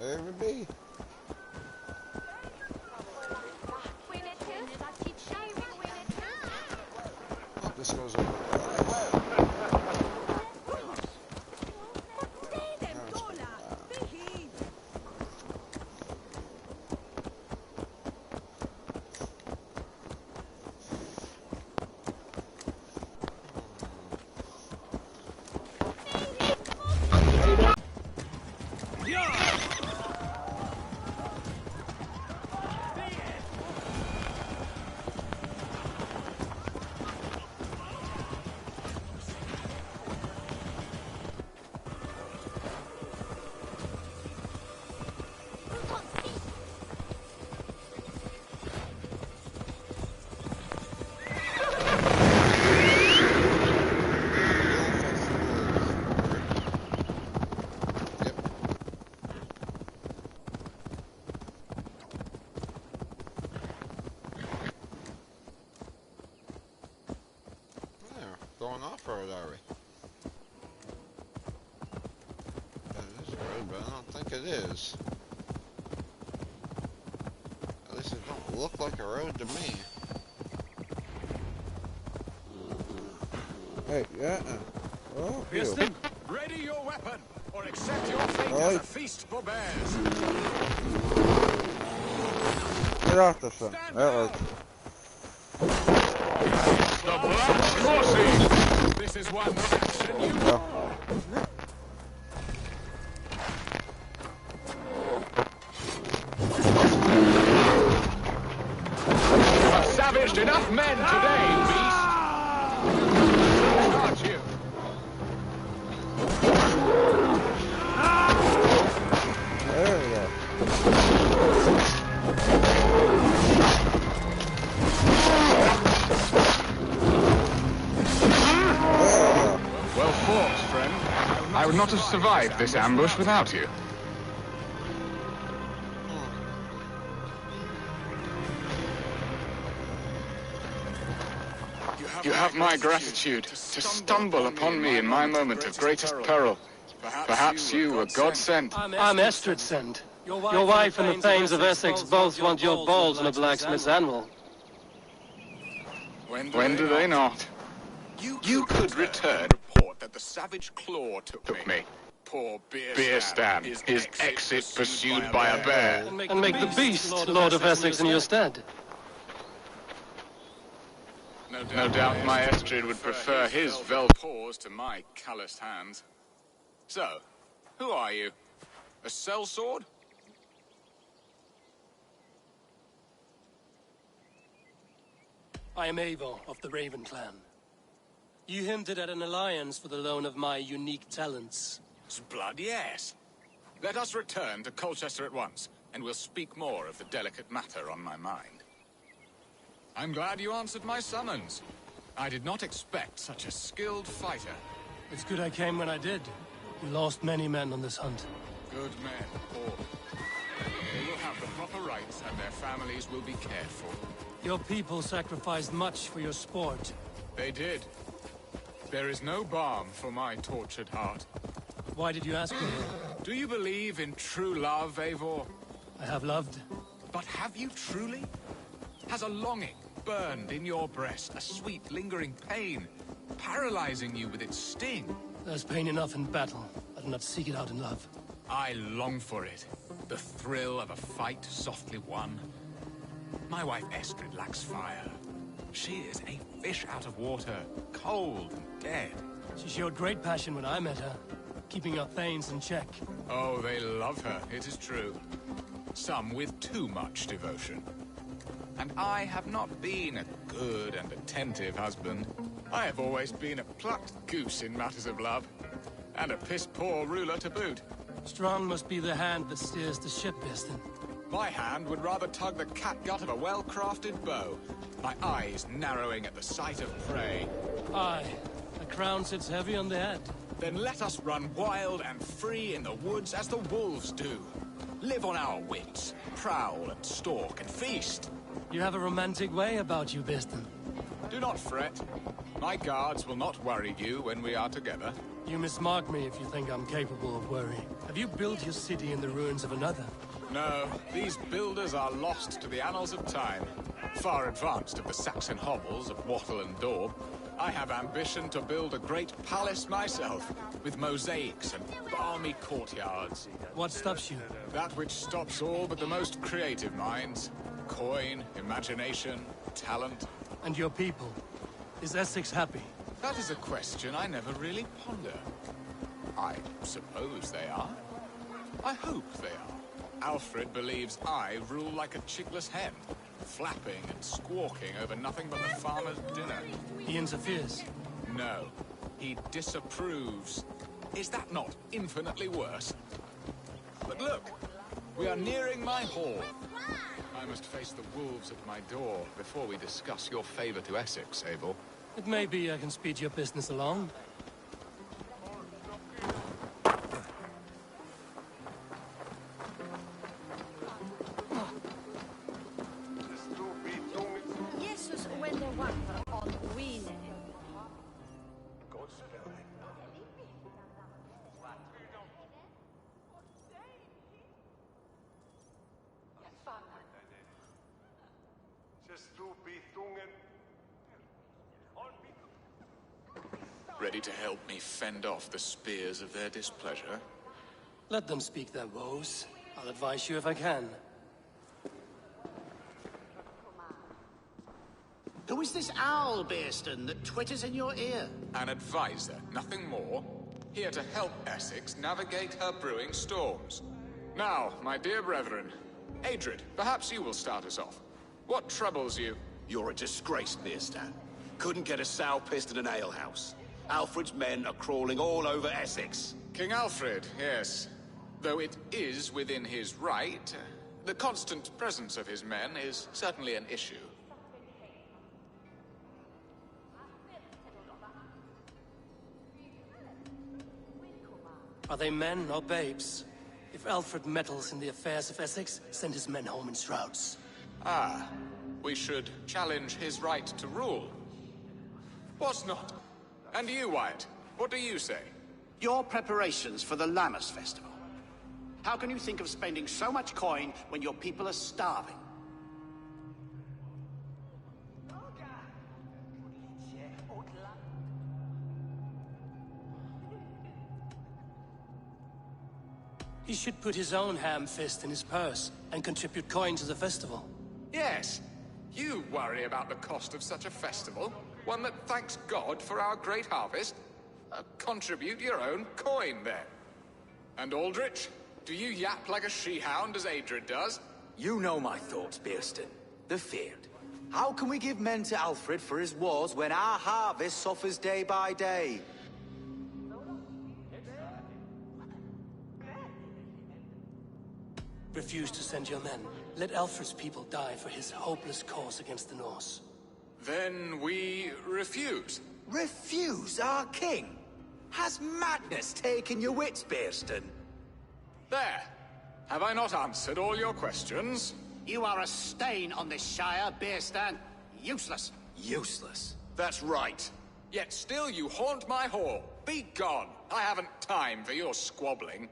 There it be. Oh, this goes over. Going off-road, are we? That is road, but I don't think it is. At least it don't look like a road to me. Hey, yeah. Oh, Piston, ready your weapon, or accept your fate as a feast for bears. Get off this one. That works. The blood coursing! This is one section you know. You have savaged enough men today, beast! Aren't you? There we go. Well fought, friend. I would not have survived this ambush without you. You have my gratitude to stumble upon me in my moment of greatest peril. Perhaps you were God sent. I'm Estrid sent. Your wife and the thanes of Essexe both want your balls in a blacksmith's anvil. When do they not? You could return report that the savage claw took me. Poor Beer Stan, his exit pursued by a bear. And make the beast Lord of Essexe in your stead. No doubt my Estrid would prefer his velvet paws to my calloused hands. So, who are you? A sellsword? I am Eivor of the Raven clan. You hinted at an alliance for the loan of my unique talents. Blood, yes. Let us return to Colchester at once, and we'll speak more of the delicate matter on my mind. I'm glad you answered my summons. I did not expect such a skilled fighter. It's good I came when I did. We lost many men on this hunt. Good men, all. They will have the proper rights, and their families will be cared for. Your people sacrificed much for your sport. They did. There is no balm for my tortured heart. Why did you ask me? Do you believe in true love, Eivor? I have loved. But have you truly? Has a longing burned in your breast, a sweet, lingering pain, paralyzing you with its sting? There's pain enough in battle. I do not seek it out in love. I long for it. The thrill of a fight softly won. My wife Estrid lacks fire. She is a fish out of water, cold and dead. She showed great passion when I met her, keeping our thanes in check. Oh, they love her, it is true. Some with too much devotion. And I have not been a good and attentive husband. I have always been a plucked goose in matters of love. And a piss-poor ruler to boot. Strong must be the hand that steers the ship, Biston. My hand would rather tug the catgut of a well-crafted bow, my eyes narrowing at the sight of prey. Aye, a crown sits heavy on the head. Then let us run wild and free in the woods as the wolves do. Live on our wits, prowl and stalk and feast. You have a romantic way about you, Biston. Do not fret. My guards will not worry you when we are together. You mismark me if you think I'm capable of worry. Have you built your city in the ruins of another? No, these builders are lost to the annals of time. Far advanced of the Saxon hovels of Wattle and Daub, I have ambition to build a great palace myself, with mosaics and balmy courtyards. What stops you? That which stops all but the most creative minds. Coin, imagination, talent. And your people? Is Essex happy? That is a question I never really ponder. I suppose they are. I hope they are. Alfred believes I rule like a chickless hen, flapping and squawking over nothing but the farmer's dinner. He interferes? No, he disapproves. Is that not infinitely worse? But look, we are nearing my hall. I must face the wolves at my door before we discuss your favor to Essex, Abel. It may be I can speed your business along. Jesus when the one on Wien. Ready to help me fend off the spears of their displeasure? Let them speak their woes. I'll advise you if I can. Who is this owl, Bearston, that twitters in your ear? An advisor, nothing more. Here to help Essex navigate her brewing storms. Now, my dear brethren, Adrid, perhaps you will start us off. What troubles you? You're a disgrace, Beerstan. Couldn't get a sow pissed in an alehouse. Alfred's men are crawling all over Essex. King Alfred, yes. Though it is within his right, the constant presence of his men is certainly an issue. Are they men or babes? If Alfred meddles in the affairs of Essex, send his men home in shrouds. Ah, we should challenge his right to rule. Was not. And you, Wyatt, what do you say? Your preparations for the Lammas Festival. How can you think of spending so much coin when your people are starving? He should put his own ham fist in his purse and contribute coin to the festival. Yes, you worry about the cost of such a festival, one that thanks God for our great harvest. Contribute your own coin, then. And Aldrich, do you yap like a she-hound as Adrid does? You know my thoughts, Bearston. The feared. How can we give men to Alfred for his wars when our harvest suffers day by day? Refuse to send your men. Let Alfred's people die for his hopeless cause against the Norse. Then we refuse. Refuse our king? Has madness taken your wits, Bearston? There. Have I not answered all your questions? You are a stain on this shire, Bearstan. Useless. Useless. That's right. Yet still you haunt my hall. Be gone. I haven't time for your squabbling.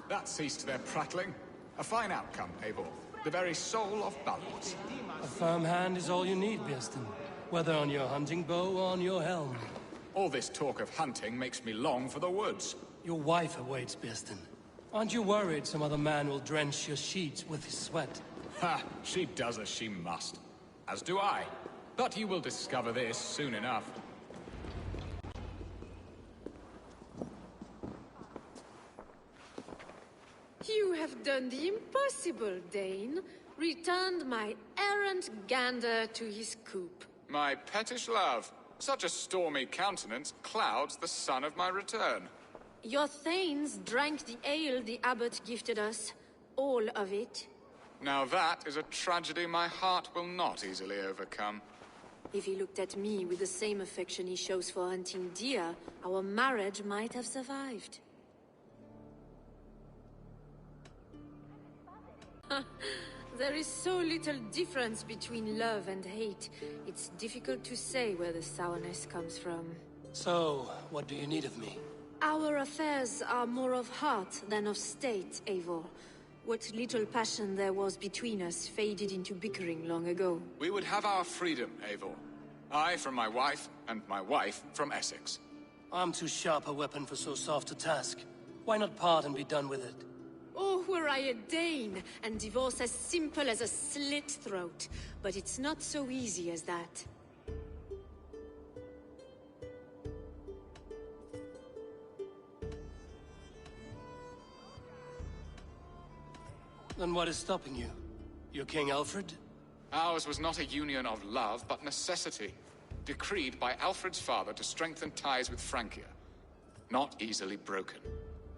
That ceased their prattling. A fine outcome, Abel. The very soul of balance. A firm hand is all you need, Bearston. Whether on your hunting bow or on your helm. All this talk of hunting makes me long for the woods. Your wife awaits, Bearston. Aren't you worried some other man will drench your sheets with his sweat? Ha! She does as she must. As do I. But you will discover this soon enough. You have done the impossible, Dane. Returned my errant gander to his coop. My pettish love. Such a stormy countenance clouds the sun of my return. Your thanes drank the ale the abbot gifted us. All of it. Now that is a tragedy my heart will not easily overcome. If he looked at me with the same affection he shows for hunting deer, our marriage might have survived. There is so little difference between love and hate. It's difficult to say where the sourness comes from. So, what do you need of me? Our affairs are more of heart than of state, Eivor. What little passion there was between us faded into bickering long ago. We would have our freedom, Eivor. I from my wife, and my wife from Essex. I'm too sharp a weapon for so soft a task. Why not part and be done with it? Oh, were I a Dane, and divorce as simple as a slit throat. But it's not so easy as that. Then what is stopping you? You're King Alfred? Ours was not a union of love, but necessity. Decreed by Alfred's father to strengthen ties with Francia. Not easily broken.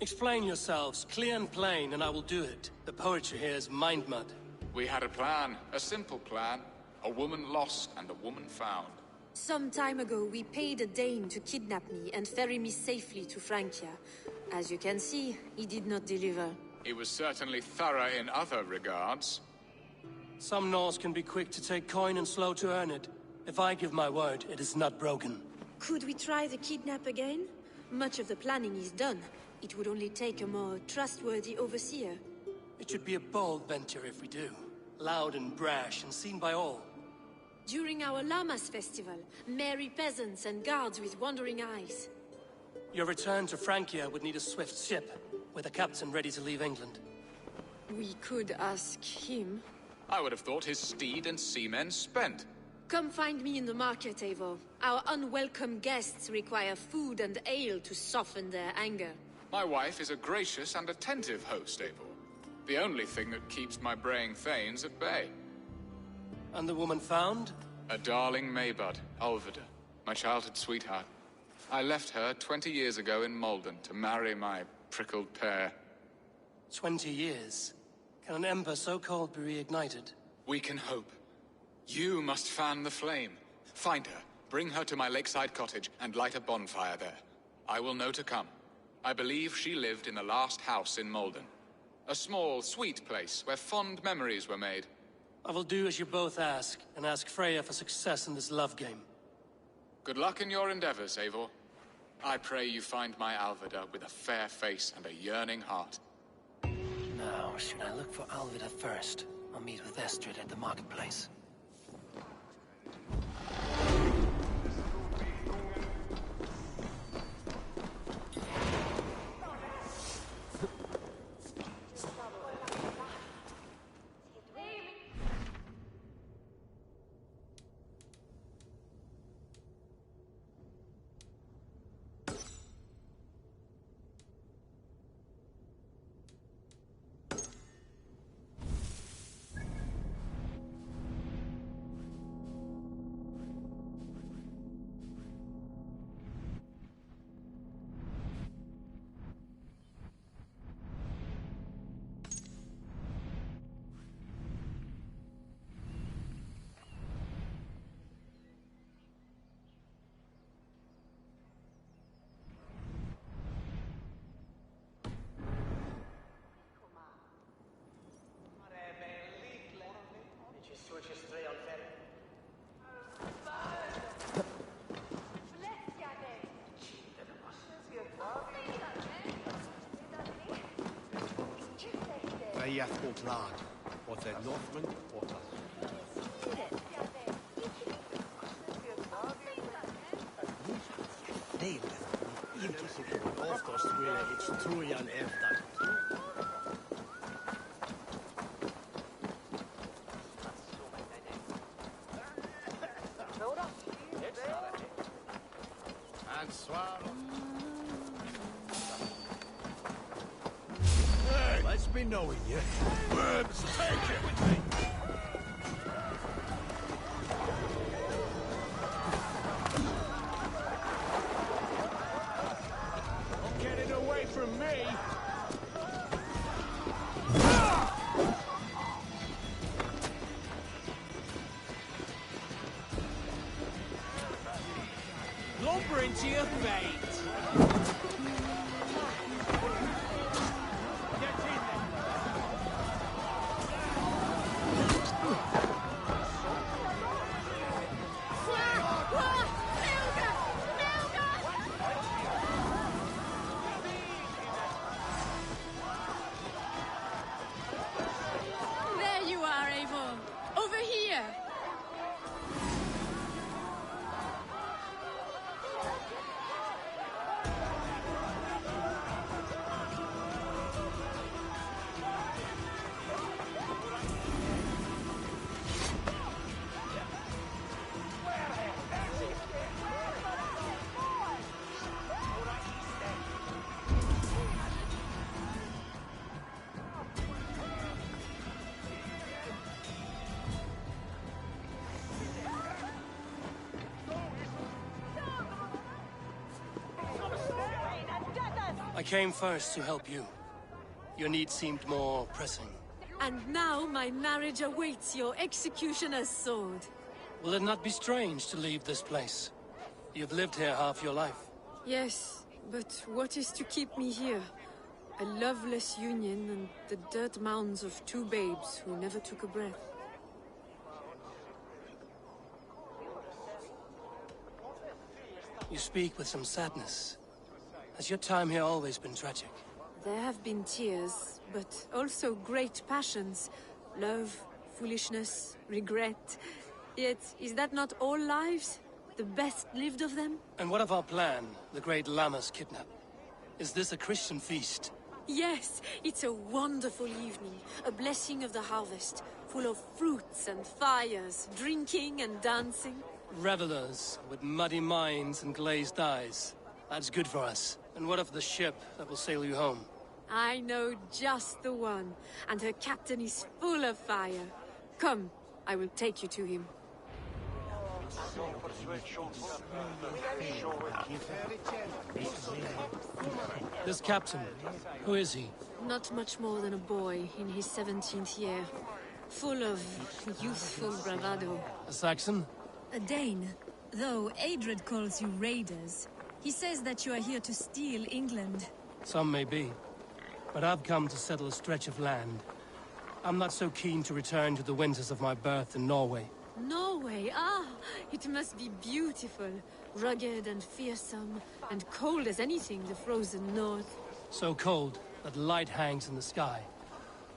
Explain yourselves, clear and plain, and I will do it. The poetry here is mind mud. We had a plan, a simple plan. A woman lost and a woman found. Some time ago, we paid a Dane to kidnap me and ferry me safely to Francia. As you can see, he did not deliver. He was certainly thorough in other regards. Some Norse can be quick to take coin and slow to earn it. If I give my word, it is not broken. Could we try the kidnap again? Much of the planning is done. It would only take a more trustworthy overseer. It should be a bold venture if we do. Loud and brash and seen by all. During our Llamas festival, merry peasants and guards with wandering eyes. Your return to Francia would need a swift ship, with a captain ready to leave England. We could ask him. I would have thought his steed and seamen spent. Come find me in the market, Eivor. Our unwelcome guests require food and ale to soften their anger. My wife is a gracious and attentive host, Eivor. The only thing that keeps my braying thanes at bay. And the woman found? A darling Maybud, Alvida, my childhood sweetheart. I left her 20 years ago in Malden to marry my prickled pear. 20 years? Can an ember so cold be reignited? We can hope. You must fan the flame. Find her, bring her to my lakeside cottage, and light a bonfire there. I will know to come. I believe she lived in the last house in Malden. A small, sweet place where fond memories were made. I will do as you both ask, and ask Freya for success in this love game. Good luck in your endeavors, Eivor. I pray you find my Alvida with a fair face and a yearning heart. Now, should I look for Alvida first? I'll meet with Estrid at the marketplace. Yath or Blad, or the Northman, or Nej, inte oftast really, tror jag efter. Let's be knowing you. Worms, take it with me. Don't get it away from me. Lumber into your fate. I came first to help you. Your need seemed more pressing. And now my marriage awaits your executioner's sword. Will it not be strange to leave this place? You've lived here half your life. Yes, but what is to keep me here? A loveless union and the dirt mounds of two babes who never took a breath. You speak with some sadness. Has your time here always been tragic? There have been tears, but also great passions. Love, foolishness, regret. Yet, is that not all lives? The best lived of them? And what of our plan, the great Lamma's kidnap? Is this a Christian feast? Yes, it's a wonderful evening. A blessing of the harvest, full of fruits and fires, drinking and dancing. Revelers with muddy minds and glazed eyes. That's good for us. And what of the ship that will sail you home? I know just the one, and her captain is full of fire. Come, I will take you to him. This captain, who is he? Not much more than a boy in his 17th year. Full of youthful bravado. A Saxon? A Dane. Though Adred calls you raiders. He says that you are here to steal England. Some may be. But I've come to settle a stretch of land. I'm not so keen to return to the winters of my birth in Norway. Norway, ah! It must be beautiful. Rugged and fearsome, and cold as anything the frozen north. So cold that light hangs in the sky.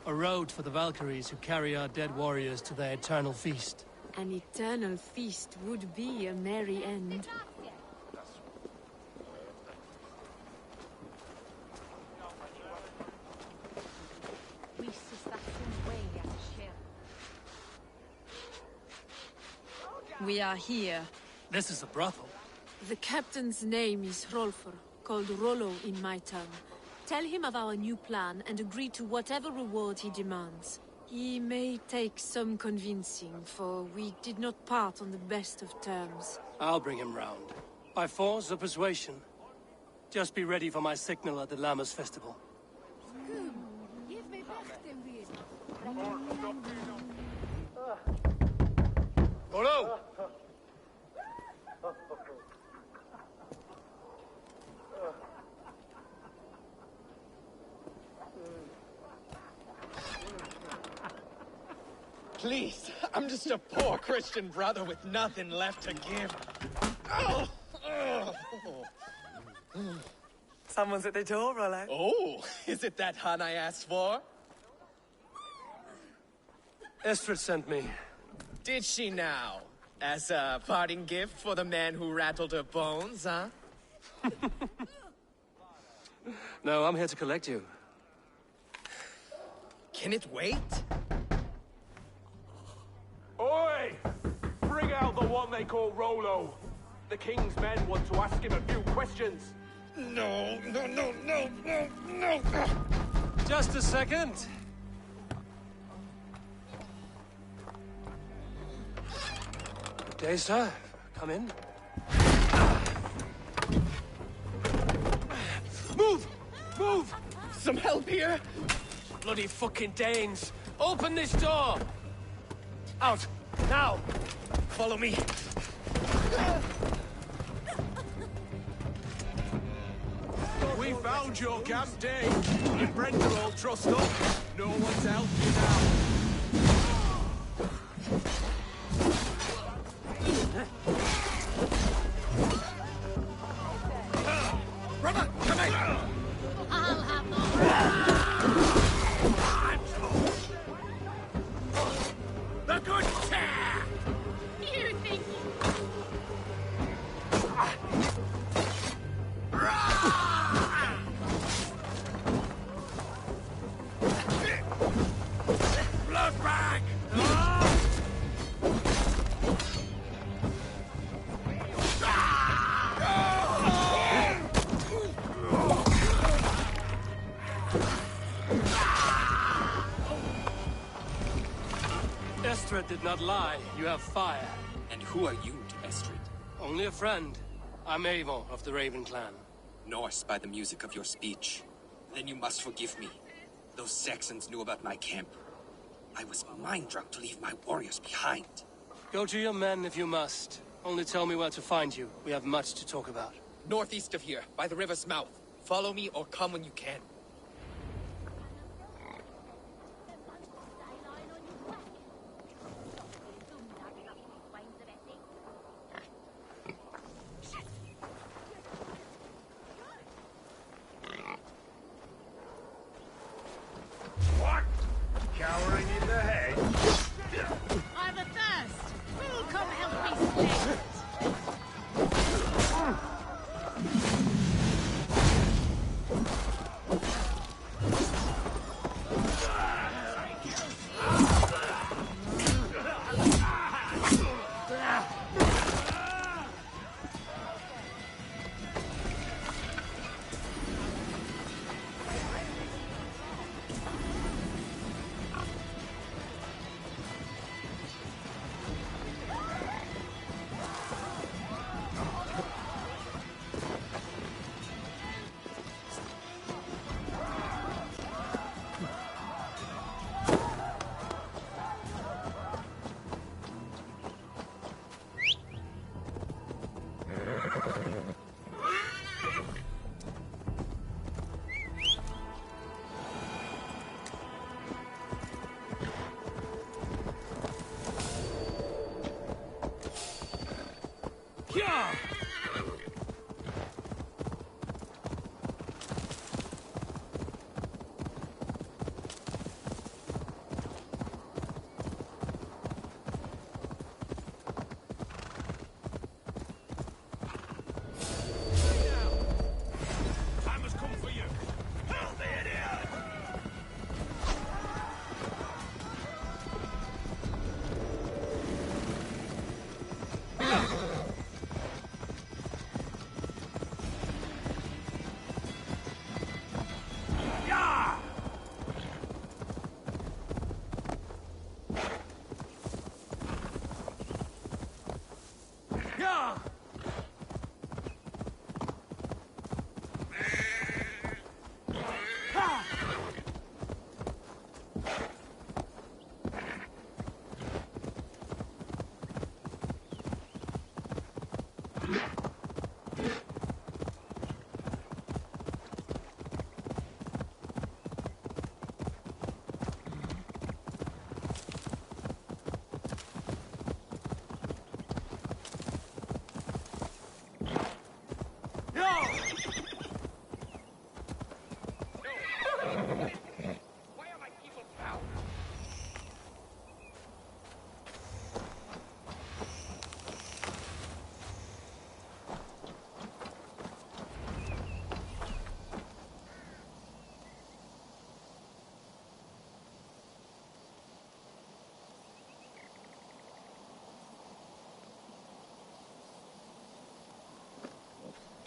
A road for the Valkyries who carry our dead warriors to their eternal feast. An eternal feast would be a merry end. We are here. This is a brothel. The captain's name is Rolfr, called Rollo in my tongue. Tell him of our new plan and agree to whatever reward he demands. He may take some convincing, for we did not part on the best of terms. I'll bring him round. By force or persuasion. Just be ready for my signal at the Lamma's festival. Rollo! Please, I'm just a poor Christian brother with nothing left to give. Oh! Someone's at the door, Rollo. Oh, is it that hun I asked for? Estrid sent me. Did she now? As a parting gift for the man who rattled her bones, huh? No, I'm here to collect you. Can it wait? Oi! Bring out the one they call Rollo. The king's men want to ask him a few questions. No. Just a second. Good day, sir. Come in. Move! Move! Some help here? Bloody fucking Danes! Open this door! Out! Now! Follow me. We found your camp, Dane. Your friends are all trussed up. No one's helped you now. Brother, come in! I'll have no... The good chair! You think... Blood bag! Estrid did not lie. You have fire. And who are you to Estrid? Only a friend. I'm Eivor of the Raven clan. Norse by the music of your speech. Then you must forgive me. Those Saxons knew about my camp. I was mind-drunk to leave my warriors behind. Go to your men if you must. Only tell me where to find you. We have much to talk about. Northeast of here, by the river's mouth. Follow me or come when you can. What? Cowering in the hedge? I'm athirst. Who'll come help me slay it?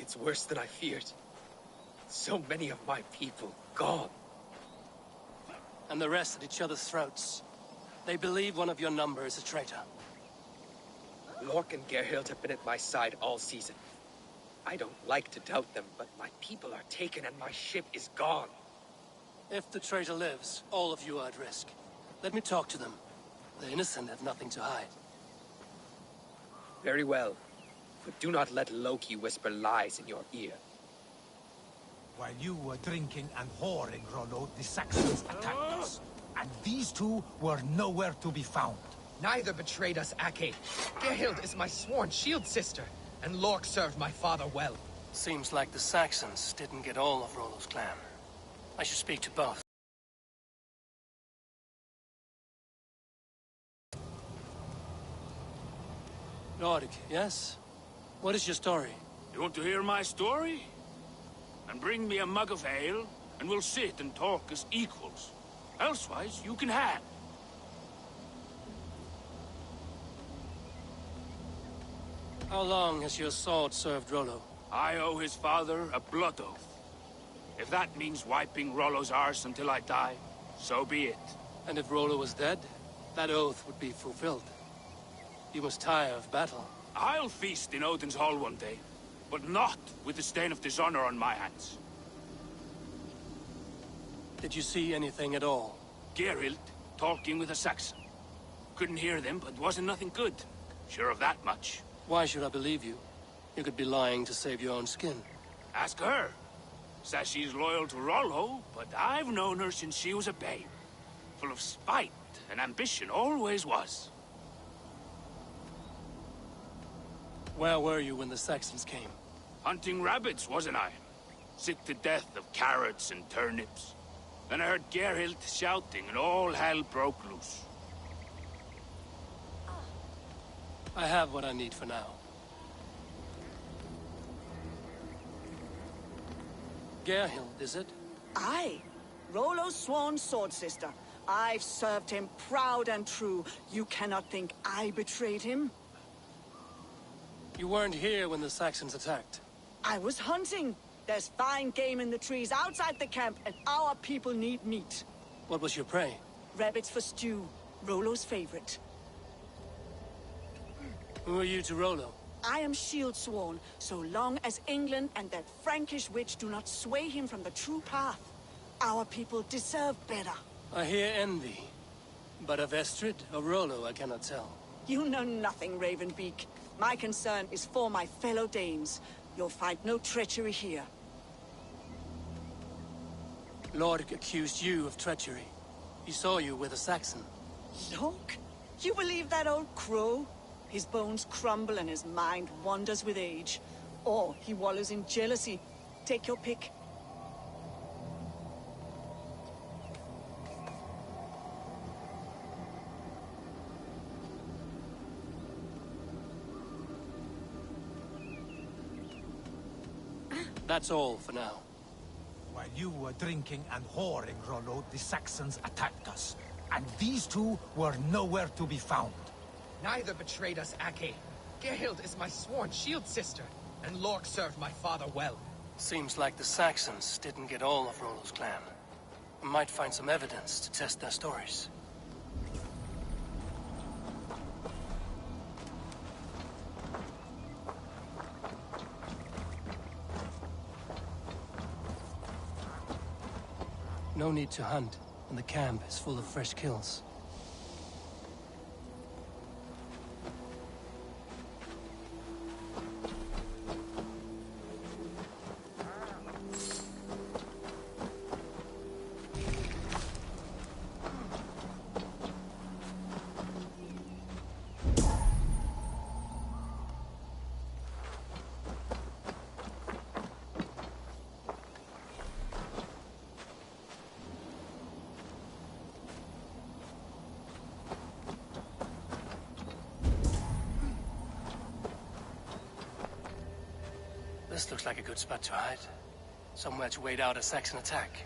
It's worse than I feared. So many of my people gone. And the rest at each other's throats. They believe one of your number is a traitor. Lork and Gerhild have been at my side all season. I don't like to doubt them, but my people are taken and my ship is gone. If the traitor lives, all of you are at risk. Let me talk to them. The innocent have nothing to hide. Very well. But do not let Loki whisper lies in your ear. While you were drinking and whoring, Rollo, the Saxons attacked us. And these two were nowhere to be found. Neither betrayed us, Ake. Gerhild is my sworn shield sister, and Lork served my father well. Seems like the Saxons didn't get all of Rollo's clan. I should speak to both. Lord, yes? What is your story? You want to hear my story? And bring me a mug of ale, and we'll sit and talk as equals. Elsewise, you can hang. How long has your sword served Rollo? I owe his father a blood oath. If that means wiping Rollo's arse until I die, so be it. And if Rollo was dead, that oath would be fulfilled. You must tire of battle. I'll feast in Odin's hall one day. but not with the stain of dishonor on my hands. Did you see anything at all? Geralt talking with a Saxon. Couldn't hear them, but wasn't nothing good. Sure of that much. Why should I believe you? You could be lying to save your own skin. Ask her. Says she's loyal to Rollo, but I've known her since she was a babe. Full of spite and ambition, always was. Where were you when the Saxons came? Hunting rabbits, wasn't I? Sick to death of carrots and turnips. Then I heard Geralt shouting and all hell broke loose. I have what I need for now. Gerhild, is it? Aye. Rollo's sworn sword sister. I've served him proud and true. You cannot think I betrayed him? You weren't here when the Saxons attacked. I was hunting. There's fine game in the trees outside the camp, and our people need meat. What was your prey? Rabbits for stew. Rollo's favorite. Who are you to Rollo? I am shield sworn, so long as England and that Frankish witch do not sway him from the true path. Our people deserve better. I hear envy. But of Estrid or Rollo, I cannot tell. You know nothing, Ravenbeak. My concern is for my fellow Danes. You'll find no treachery here. Lord accused you of treachery. He saw you with a Saxon. Look, you believe that old crow? His bones crumble and his mind wanders with age. Or he wallows in jealousy. Take your pick. That's all for now. While you were drinking and whoring, Rollo, the Saxons attacked us. And these two were nowhere to be found. Neither betrayed us, Ake. Gerhild is my sworn shield sister, and Lork served my father well. Seems like the Saxons didn't get all of Rollo's clan. We might find some evidence to test their stories. No need to hunt, and the camp is full of fresh kills. This looks like a good spot to hide. Somewhere to wait out a Saxon attack.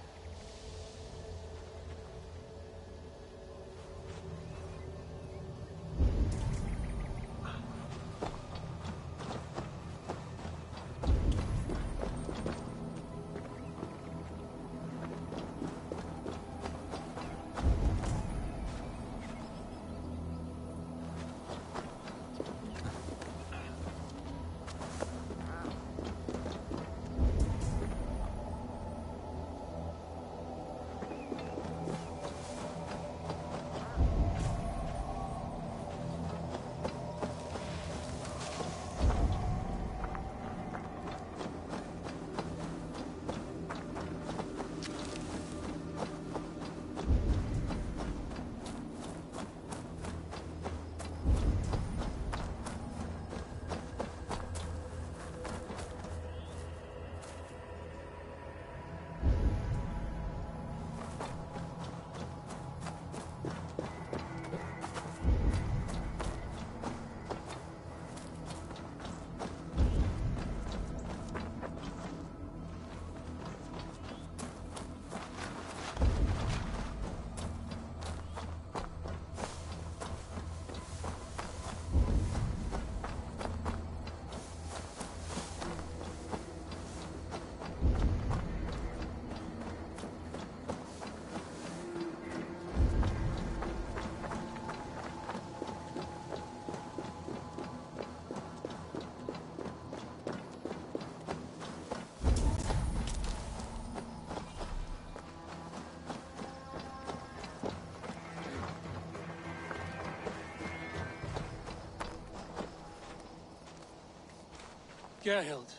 Gerhild,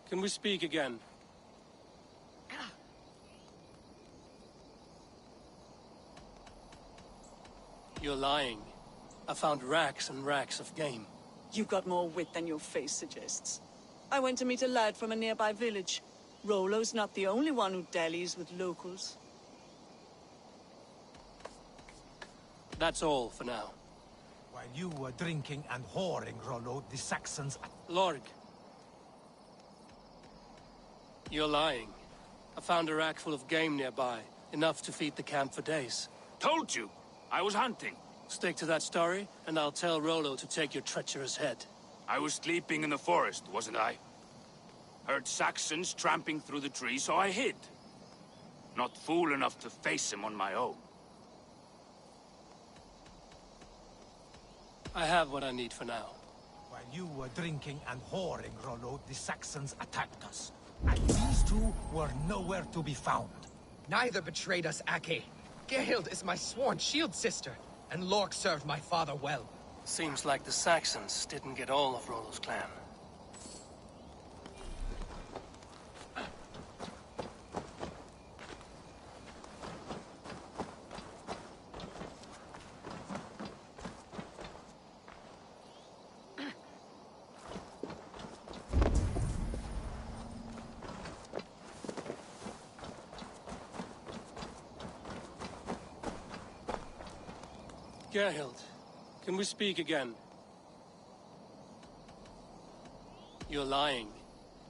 can we speak again? You're lying. I found racks and racks of game. You've got more wit than your face suggests. I went to meet a lad from a nearby village. Rollo's not the only one who dallies with locals. That's all for now. While you were drinking and whoring, Rollo, the Saxons... Lorg. You're lying. I found a rack full of game nearby, enough to feed the camp for days. Told you! I was hunting. Stick to that story, and I'll tell Rollo to take your treacherous head. I was sleeping in the forest, wasn't I? Heard Saxons tramping through the trees, so I hid. Not fool enough to face him on my own. I have what I need for now. While you were drinking and whoring, Rollo, the Saxons attacked us. And these two were nowhere to be found. Neither betrayed us, Ake. Gerhild is my sworn shield sister, and Lork served my father well. Seems like the Saxons didn't get all of Rollo's clan. Gerhild, can we speak again? You're lying.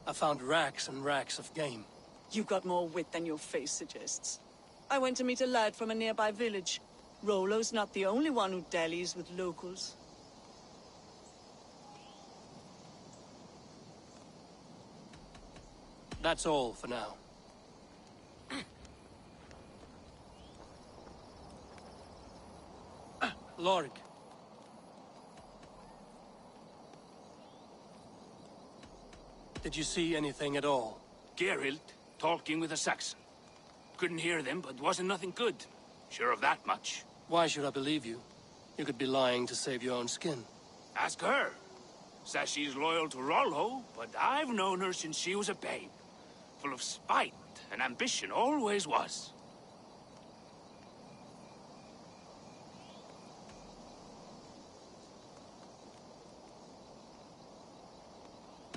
I found racks and racks of game. You've got more wit than your face suggests. I went to meet a lad from a nearby village. Rollo's not the only one who dallies with locals. That's all for now. Lorg. Did you see anything at all? Gerhild talking with a Saxon. Couldn't hear them, but wasn't nothing good. Sure of that much. Why should I believe you? You could be lying to save your own skin. Ask her. Says she's loyal to Rollo, but I've known her since she was a babe. Full of spite and ambition, always was.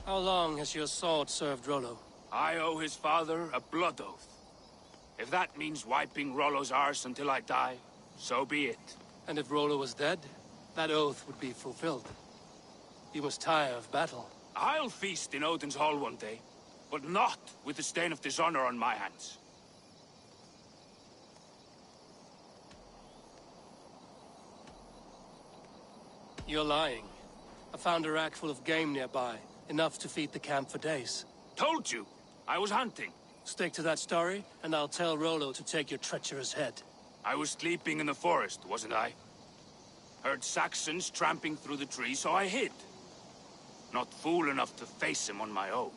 How long has your sword served Rollo? I owe his father a blood oath. If that means wiping Rollo's arse until I die, so be it. And if Rollo was dead, that oath would be fulfilled. You must tire of battle. I'll feast in Odin's hall one day, but not with the stain of dishonor on my hands. You're lying. I found a rack full of game nearby, enough to feed the camp for days. Told you! I was hunting. Stick to that story, and I'll tell Rollo to take your treacherous head. I was sleeping in the forest, wasn't I? Heard Saxons tramping through the trees, so I hid. Not fool enough to face him on my own.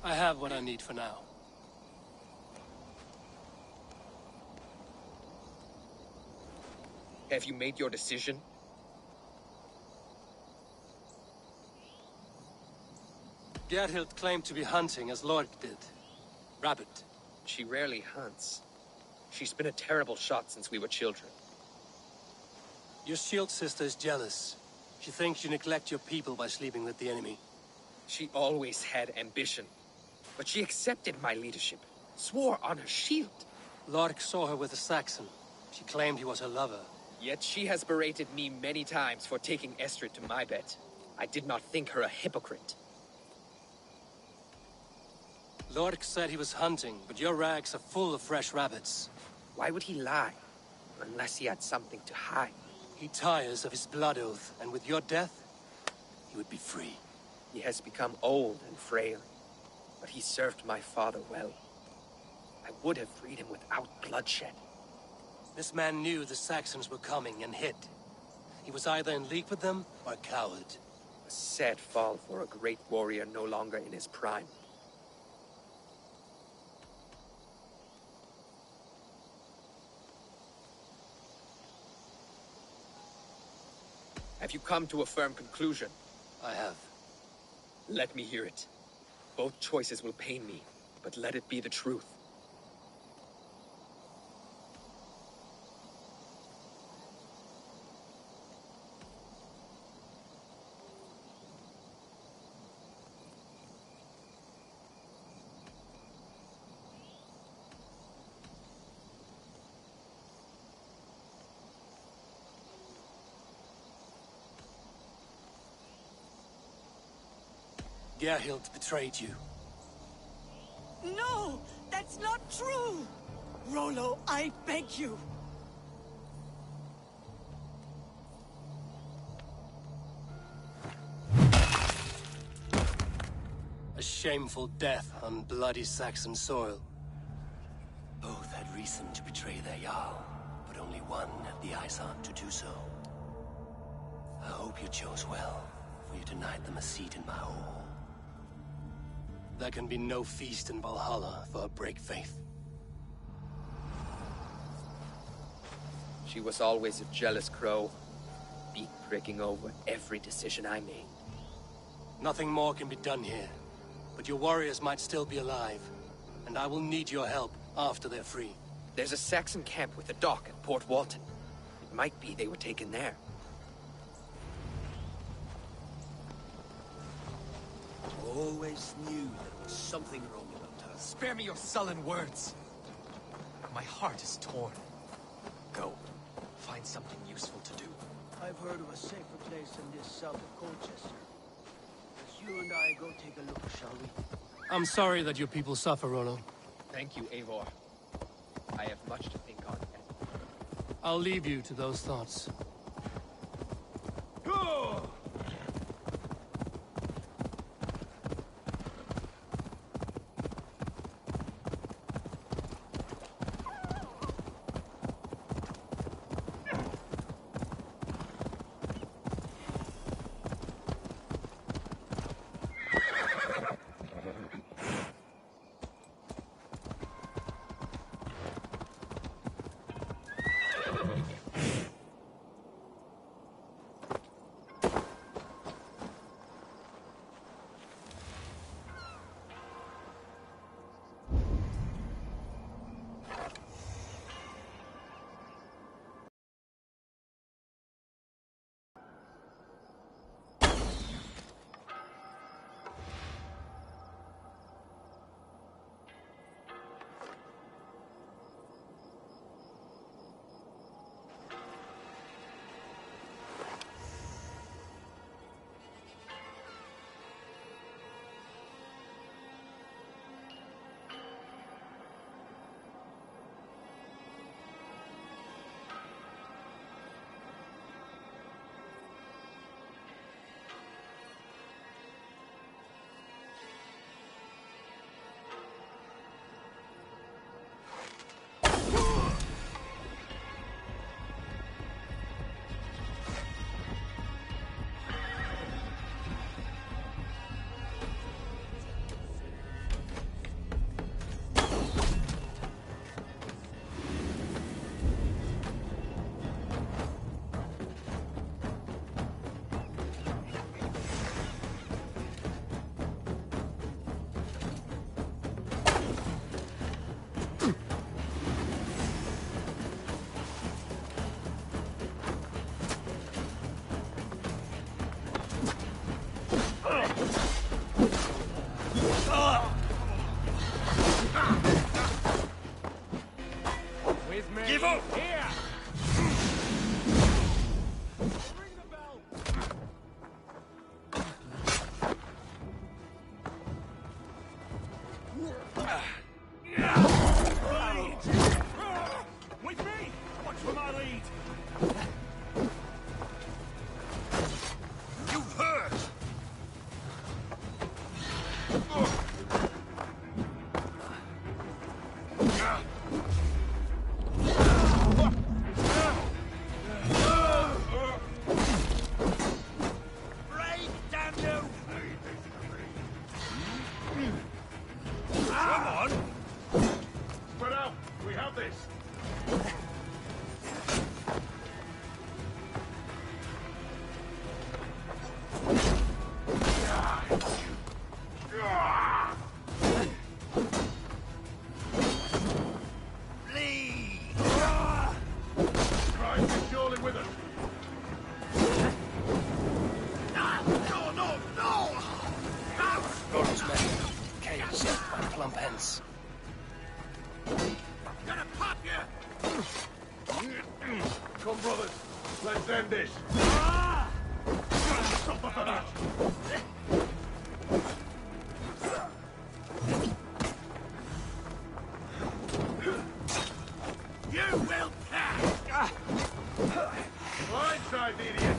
I have what I need for now. Have you made your decision? Gerhild claimed to be hunting as Lork did. Rabbit. She rarely hunts. She's been a terrible shot since we were children. Your shield sister is jealous. She thinks you neglect your people by sleeping with the enemy. She always had ambition. But she accepted my leadership. Swore on her shield. Lork saw her with a Saxon. She claimed he was her lover. Yet she has berated me many times for taking Estrid to my bed. I did not think her a hypocrite. Lork said he was hunting, but your rags are full of fresh rabbits. Why would he lie? Unless he had something to hide. He tires of his blood oath, and with your death, he would be free. He has become old and frail, but he served my father well. I would have freed him without bloodshed. This man knew the Saxons were coming and hid. He was either in league with them or a coward. A sad fall for a great warrior no longer in his prime. Have you come to a firm conclusion? I have. Let me hear it. Both choices will pain me, but let it be the truth. Gerhild betrayed you. No! That's not true! Rollo, I beg you! A shameful death on bloody Saxon soil. Both had reason to betray their Jarl, but only one had the eyes on to do so. I hope you chose well, for you denied them a seat in my hall. There can be no feast in Valhalla for a break faith. She was always a jealous crow, beak pricking over every decision I made. Nothing more can be done here, but your warriors might still be alive, and I will need your help after they're free. There's a Saxon camp with a dock at Port Walton. It might be they were taken there. Always knew there was something wrong about her. Spare me your sullen words. My heart is torn. Go. Find something useful to do. I've heard of a safer place than this south of Colchester. Let's you and I go take a look, shall we? I'm sorry that your people suffer, Rollo. Thank you, Eivor. I have much to think on. I'll leave you to those thoughts. Give up! Here! With me! Watch for my lead! You've heard! Come on! Spread out! We have this! Come, brothers. Let's end this. Suffer for that. You will pass! Blindside, idiot!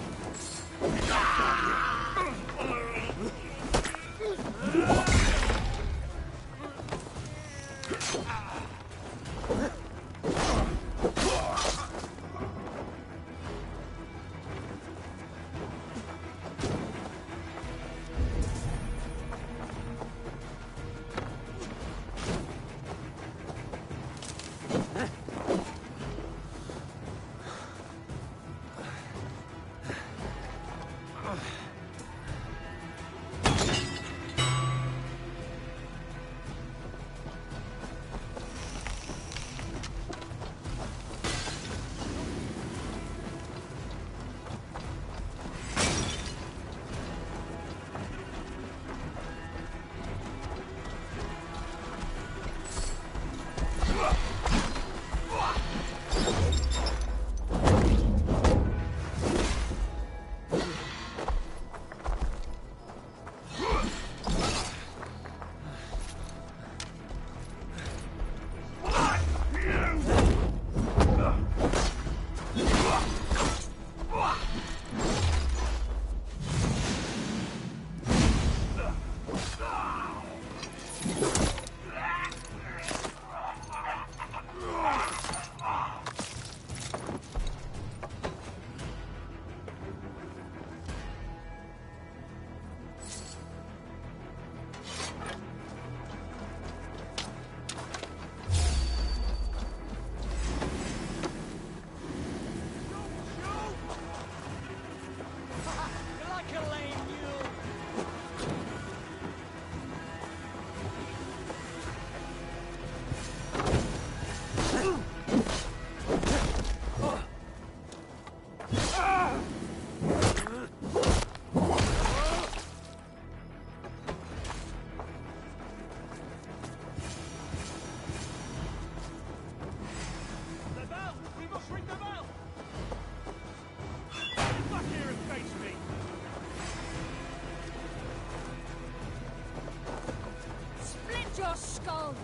Your skull!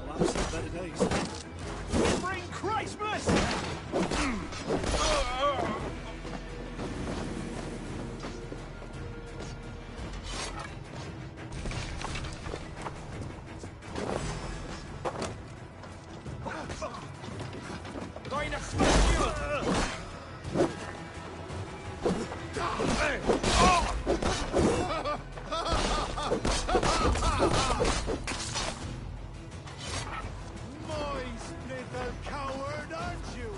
I've seen better days. Bring Christmas! Going to smash you! Moist little coward, aren't you?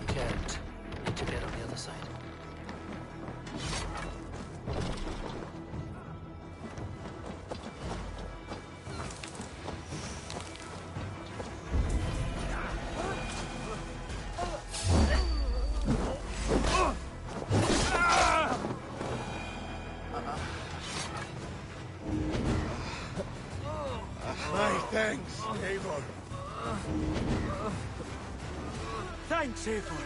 Can't. Need to get on the other side. My thanks, Eivor. Thanks, Eivor.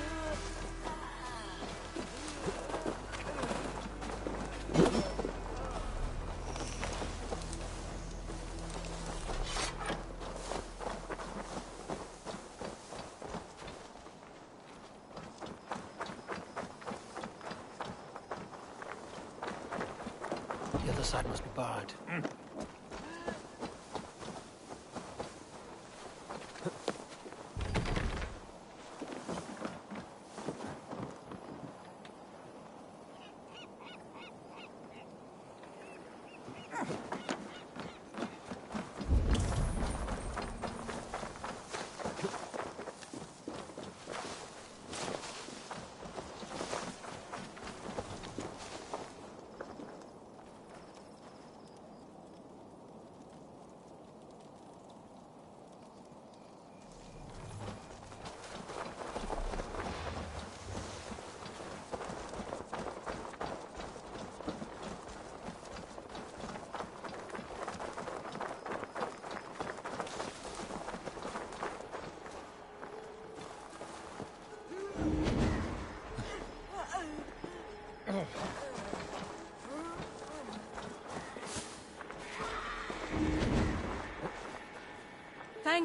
The other side must be barred.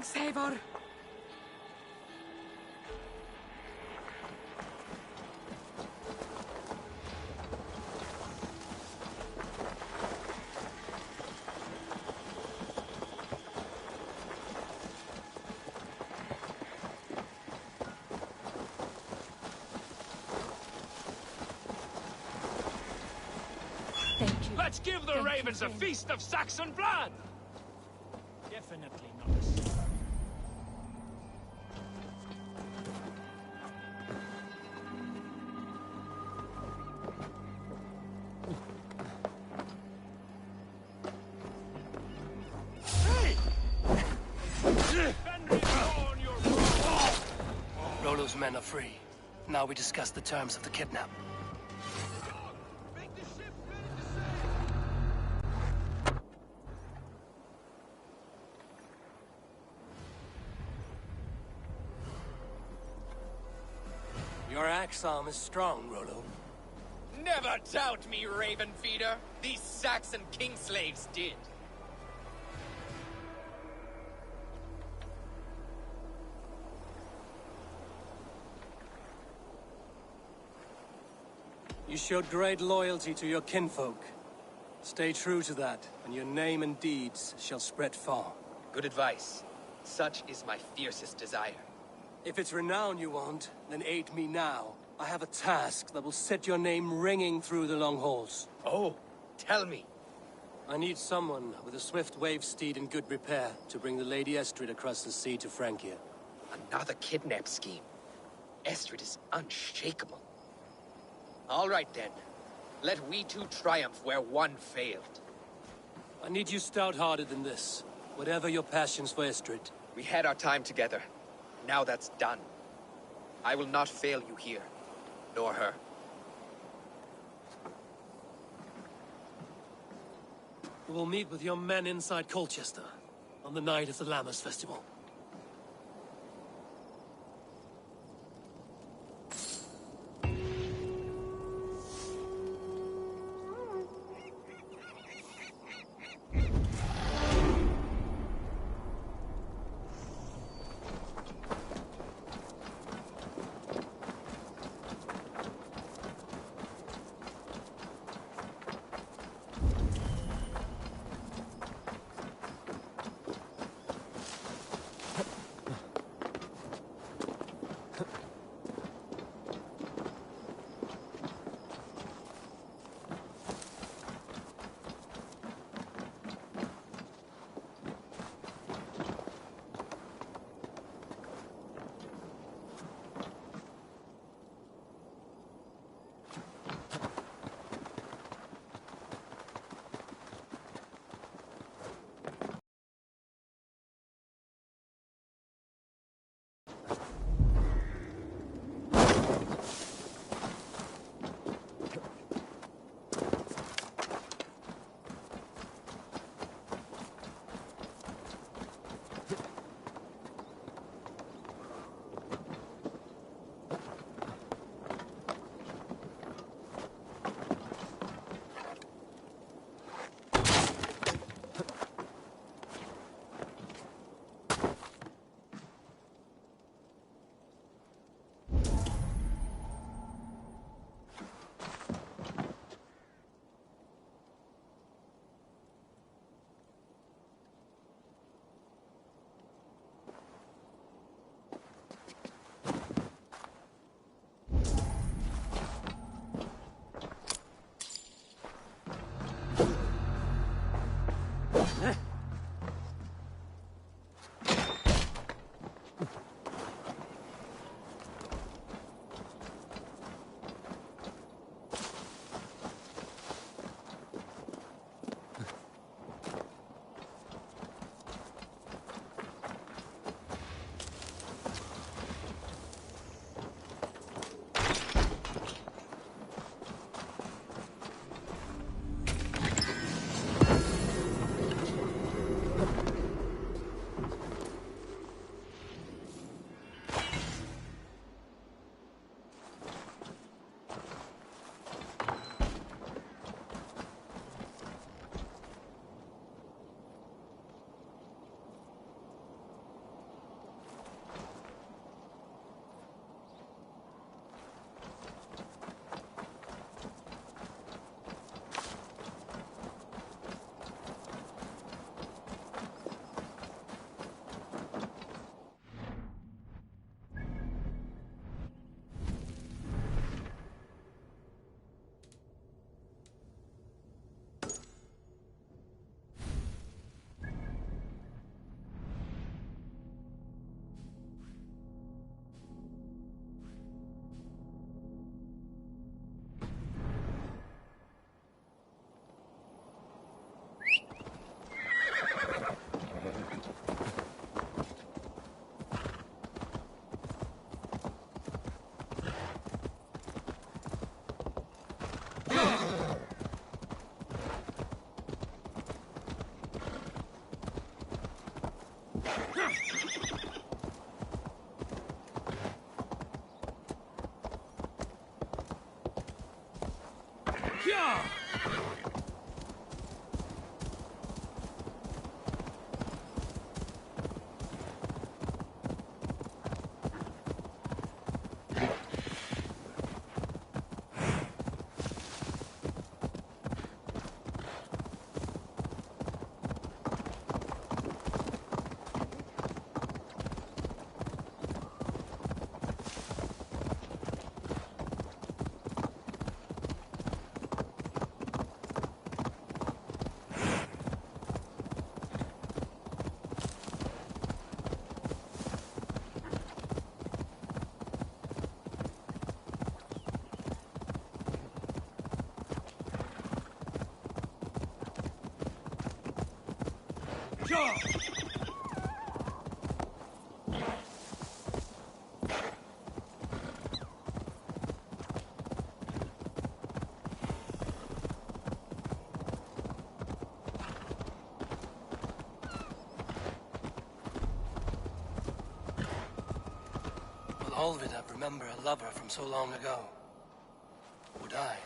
Thanks, Eivor. Let's give the ravens a feast of Saxon blood! Definitely not a sin. Rollo's men are free. Now we discuss the terms of the kidnap. Your axe arm is strong, Rollo. Never doubt me, Raven Feeder. These Saxon king slaves did. You showed great loyalty to your kinfolk. Stay true to that, and your name and deeds shall spread far. Good advice. Such is my fiercest desire. If it's renown you want, then aid me now. I have a task that will set your name ringing through the long halls. Oh, tell me. I need someone with a swift wave steed in good repair to bring the Lady Estrid across the sea to Francia. Another kidnap scheme. Estrid is unshakable. All right then. Let we two triumph where one failed. I need you stout-hearted in this. Whatever your passions for Estrid. We had our time together. Now that's done. I will not fail you here, nor her. We will meet with your men inside Colchester on the night of the Lammas Festival. Will Olvidab remember a lover from so long ago? Would I?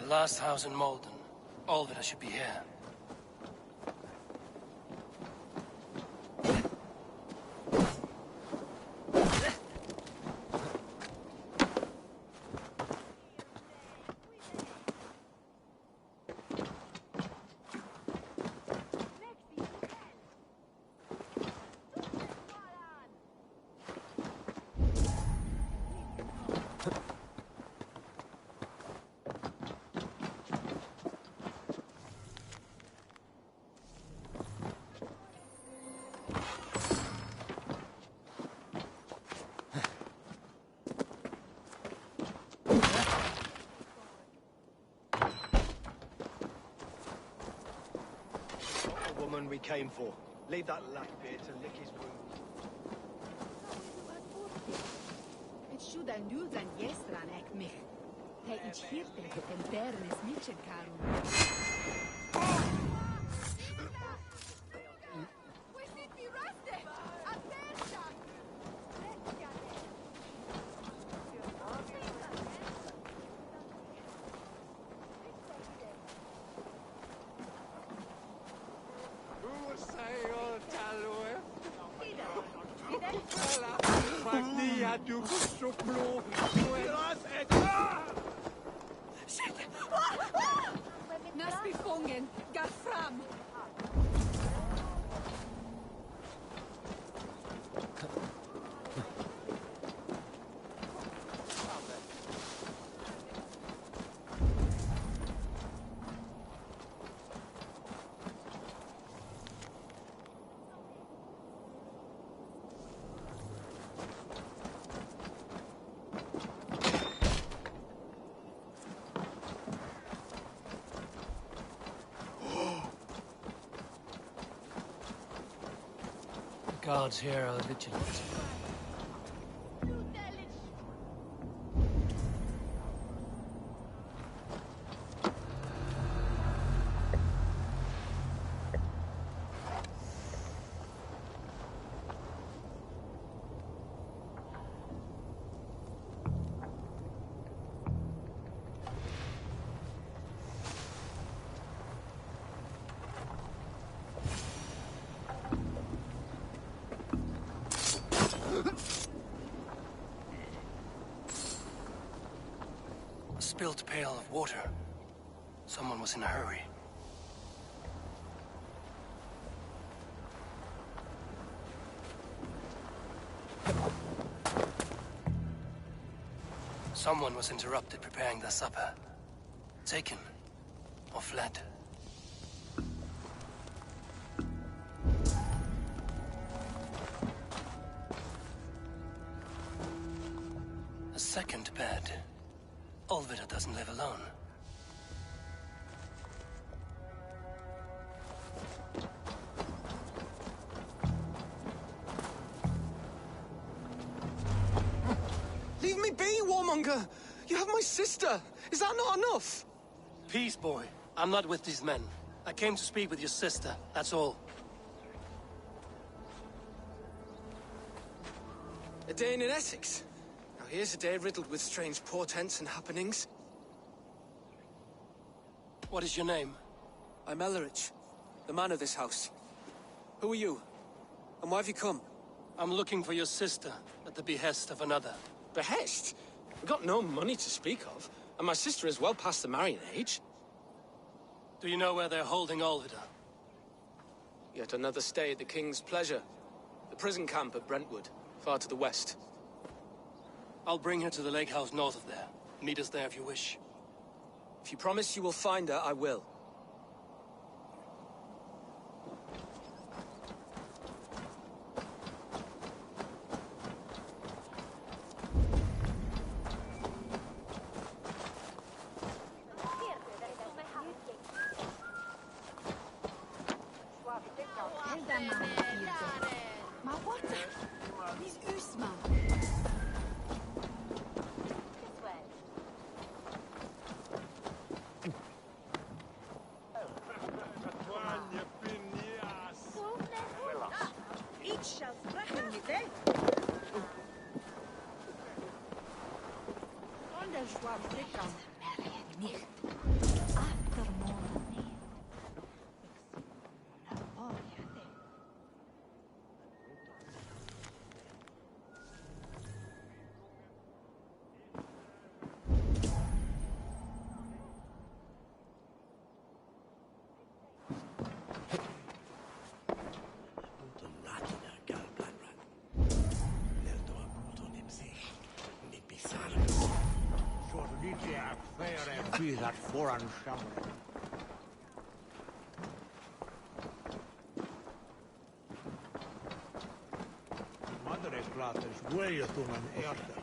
The last house in Malden. Olvidab should be here. We came for. Leave that lap here to lick his wound. Het should I knew than yestran ek mich. Te ich hirte den bernes mitchen karum. La Nas gefangen, gar fram! Guards here are vigilant. A spilt pail of water. Someone was in a hurry. Someone was interrupted preparing their supper. Taken or fled. A second bed. Olvida doesn't live alone. Leave me be, warmonger! You have my sister! Is that not enough? Peace, boy. I'm not with these men. I came to speak with your sister, that's all. A day in Essexe. Now here's a day riddled with strange portents and happenings. What is your name? I'm Ellerich, the man of this house. Who are you? And why have you come? I'm looking for your sister at the behest of another. Behest? We've got no money to speak of, and my sister is well past the marrying age. Do you know where they're holding Olvida? Yet another stay at the King's pleasure. The prison camp at Brentwood, far to the west. I'll bring her to the lake house north of there. Meet us there if you wish. If you promise you will find her, I will. Ma what? He's Usman. Ich shall sprechen mit them. Und der Schwab Dickern. Nicht. That foreign shower. Madre Klates, Williatuman Erte.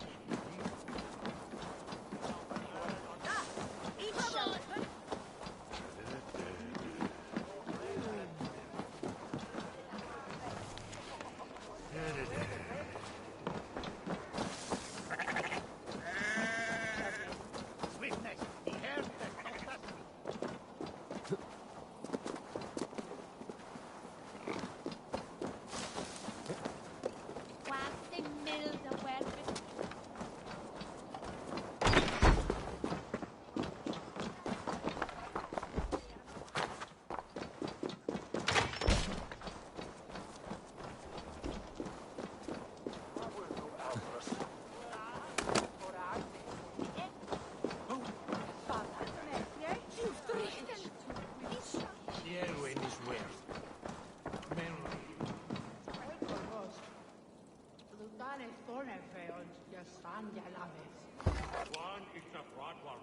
One is a broad one.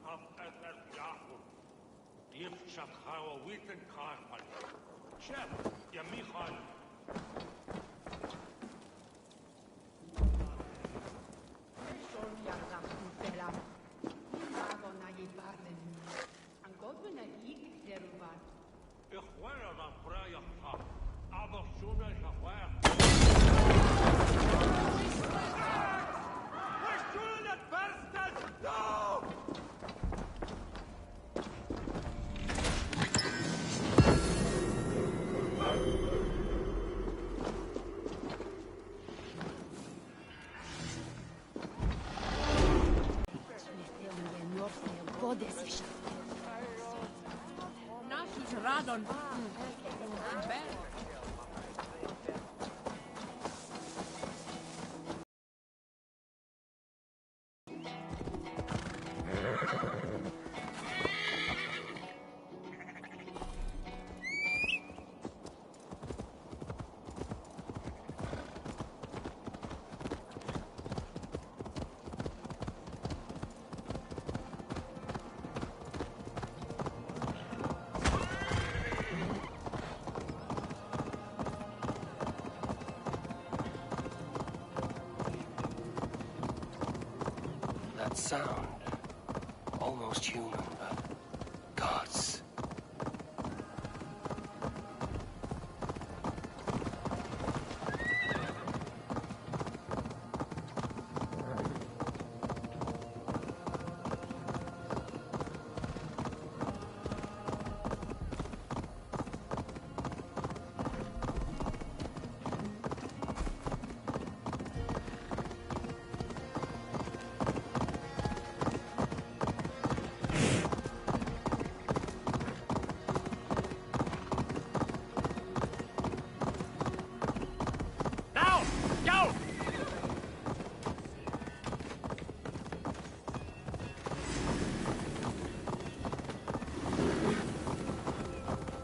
Half SS Yahoo. If Shakhawa Witten Karpan. Chef, Yamichan. Ich will dann Breyer haben. Aber schon ist er weg. Wir sollen nicht bersten! No! Radon. That sound. Almost human, but gods.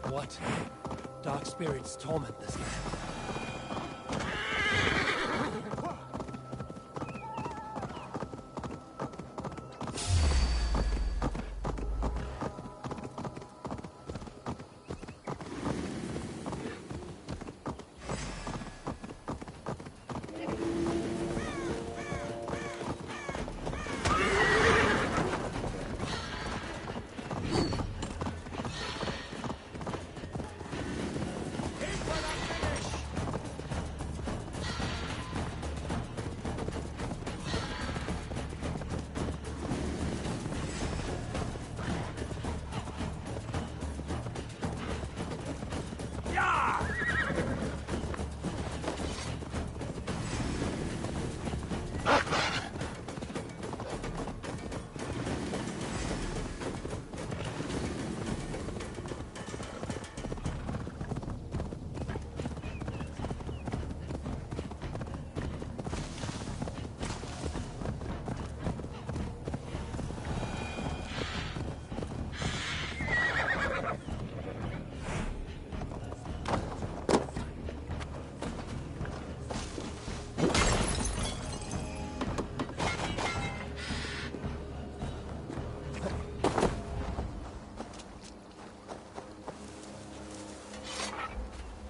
What? Dark spirits torment this land.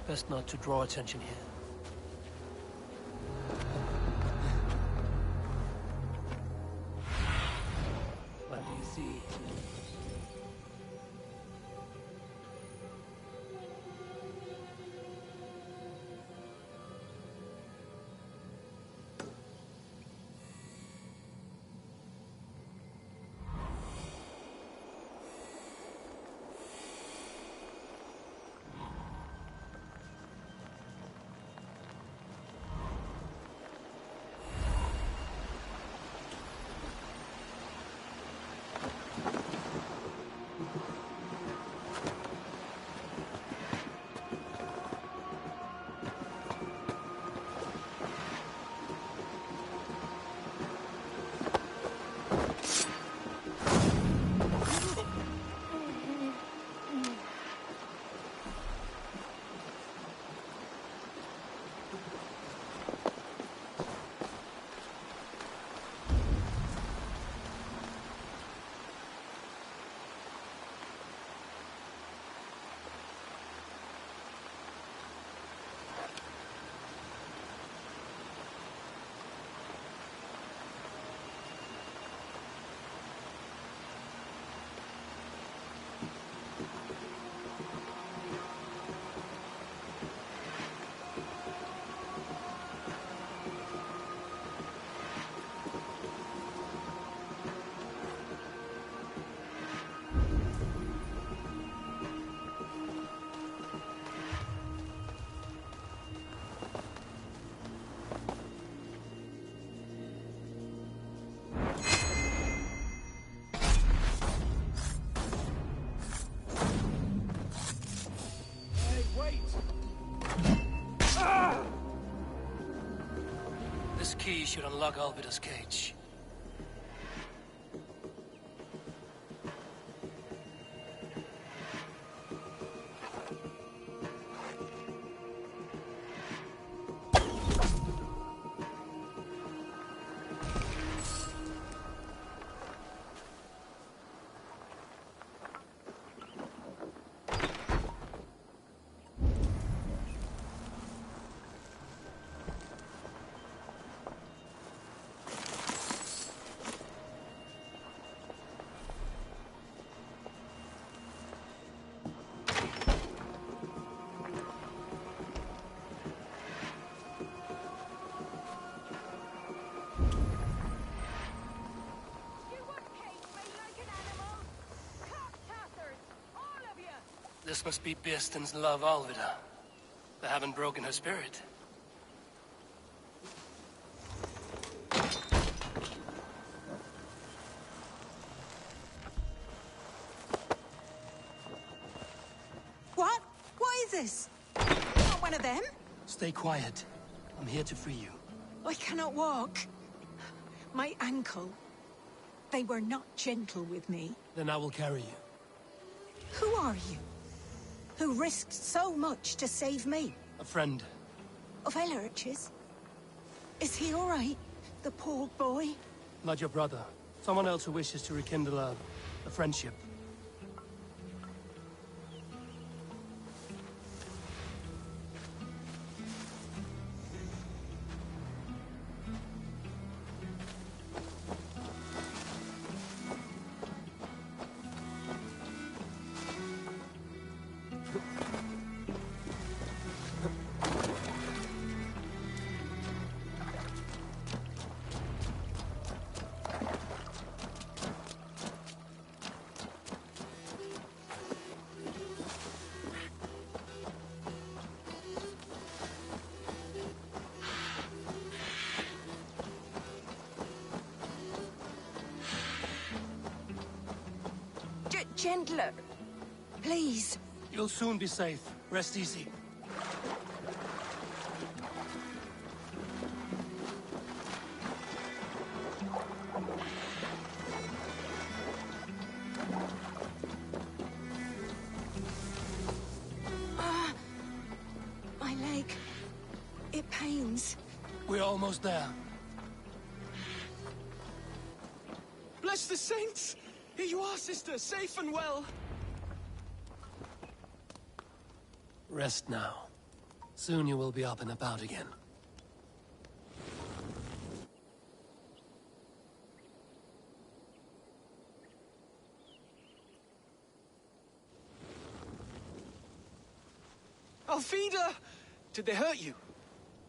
Best not to draw attention here. What do you see? This key should unlock Alvida's cage. This must be Birston's love, Alvida. They haven't broken her spirit. What? What is this? You're not one of them? Stay quiet. I'm here to free you. I cannot walk. My ankle. They were not gentle with me. Then I will carry you. Who are you? Who risked so much to save me? A friend. Of Ellerich's? Is he all right? The poor boy? Not your brother. Someone else who wishes to rekindle a friendship. Gentler. Please. You'll soon be safe. Rest easy. My leg. It pains. We're almost there. Bless the saints! Here you are, sister, safe and well. Rest now. Soon you will be up and about again. Alfida! Did they hurt you?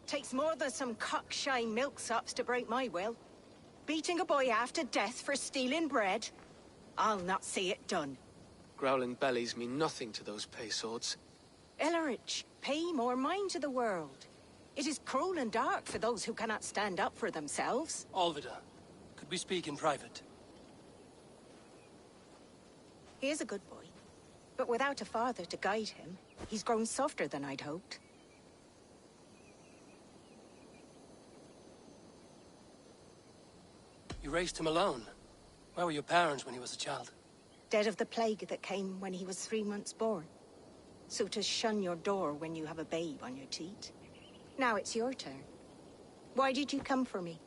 Takes more than some cockshy milksops to break my will. Beating a boy half to death for stealing bread? I'll not see it done. Growling bellies mean nothing to those pay swords. Ellerich, pay more mind to the world. It is cruel and dark for those who cannot stand up for themselves. Alvida, could we speak in private? He is a good boy, but without a father to guide him, he's grown softer than I'd hoped. You raised him alone. Where were your parents when he was a child? Dead of the plague that came when he was 3 months born. So to shun your door when you have a babe on your teat. Now it's your turn. Why did you come for me?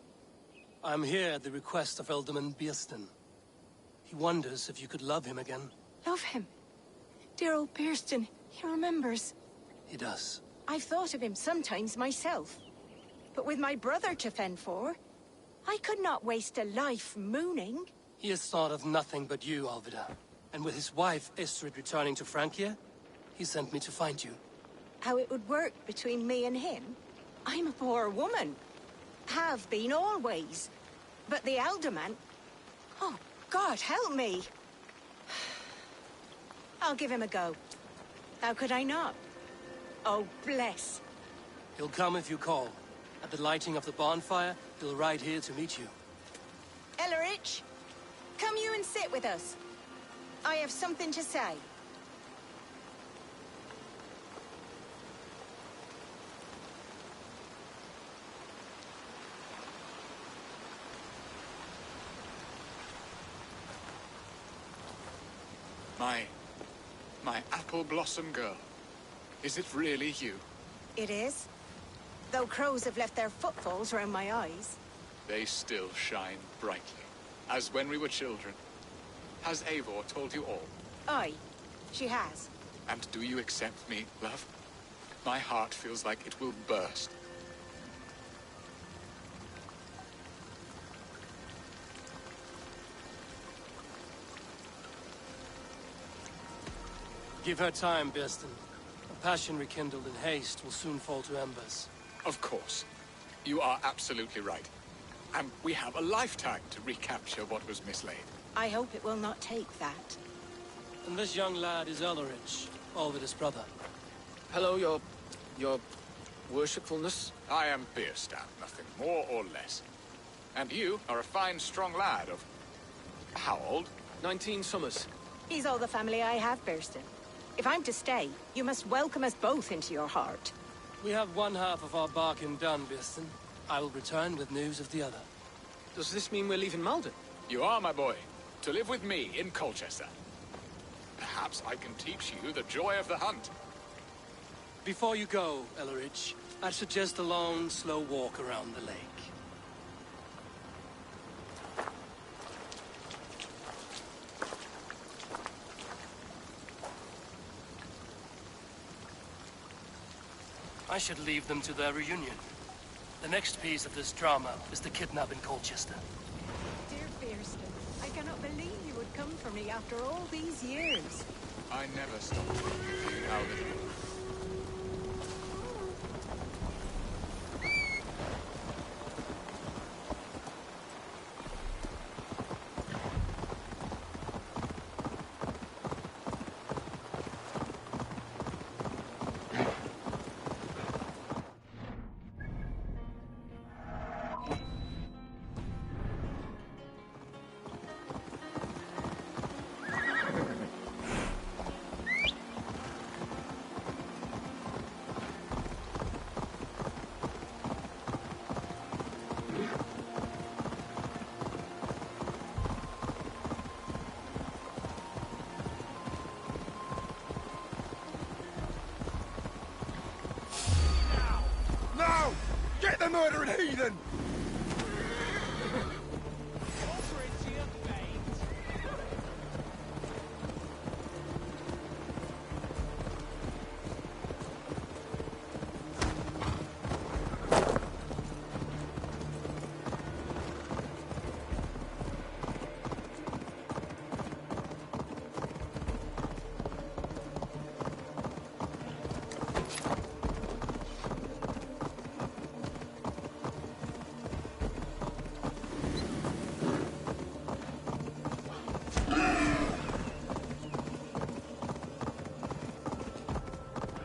I'm here at the request of Alderman Birston. He wonders if you could love him again. Love him? Dear old Birston, he remembers. He does. I've thought of him sometimes myself. But with my brother to fend for, I could not waste a life mooning. He has thought of nothing but you, Alvida. And with his wife, Estrid, returning to Francia, he sent me to find you. How it would work between me and him? I'm a poor woman. Have been always. But the alderman... Oh, God, help me. I'll give him a go. How could I not? Oh, bless. He'll come if you call. At the lighting of the bonfire, he'll ride here to meet you. Ellerich, come you and sit with us. I have something to say. My apple blossom girl. Is it really you? It is. Though crows have left their footfalls around my eyes. They still shine brightly, as when we were children. Has Eivor told you all? Aye, she has. And do you accept me, love? My heart feels like it will burst. Give her time, Birston. A passion rekindled in haste will soon fall to embers. Of course. You are absolutely right. And we have a lifetime to recapture what was mislaid. I hope it will not take that. And this young lad is Elleridge, Alvid's brother. Hello, your worshipfulness. I am Bierstadt, nothing more or less. And you are a fine, strong lad of... how old? 19 summers. He's all the family I have, Birston. If I'm to stay, you must welcome us both into your heart. We have one half of our bargain done, Birston. I will return with news of the other. Does this mean we're leaving Malden? You are, my boy, to live with me in Colchester. Perhaps I can teach you the joy of the hunt. Before you go, Elleridge, I'd suggest a long, slow walk around the lake. I should leave them to their reunion. The next piece of this drama is the kidnap in Colchester. Dear Birston, I cannot believe you would come for me after all these years. I never stopped thinking of you, Alvin. Get the murdering heathen!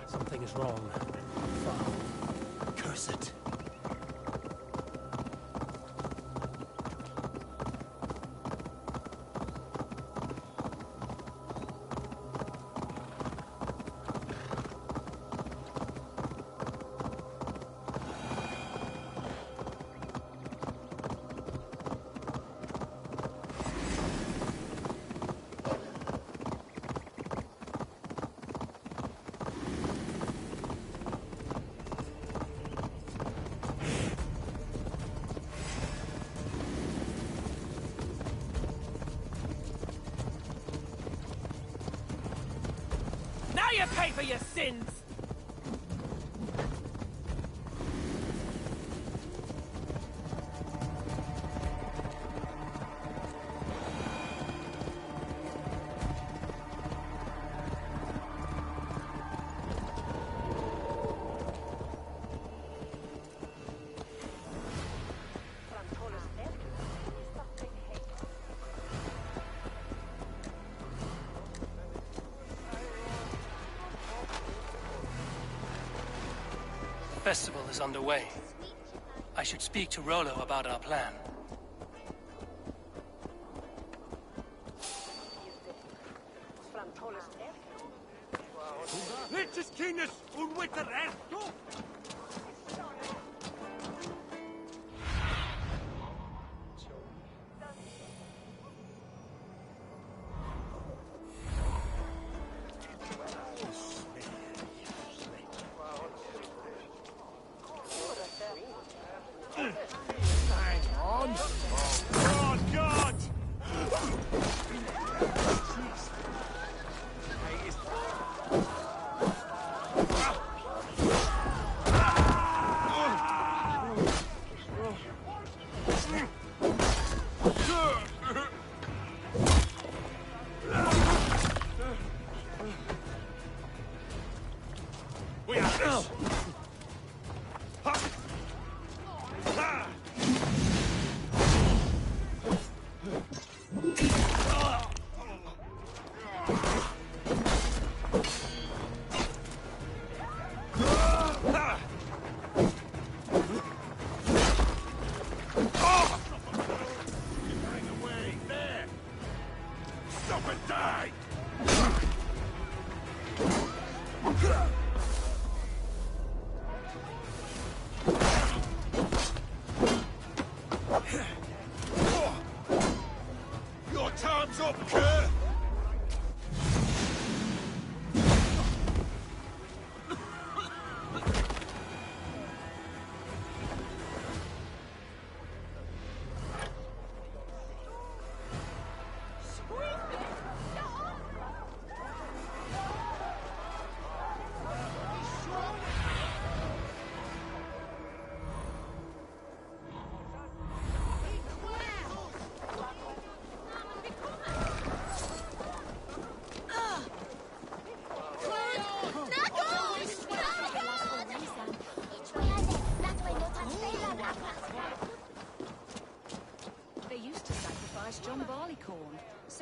Something is wrong. Foul. Curse it. Now you pay for your sins! The festival is underway. I should speak to Rollo about our plan. Leches kines un witter erto!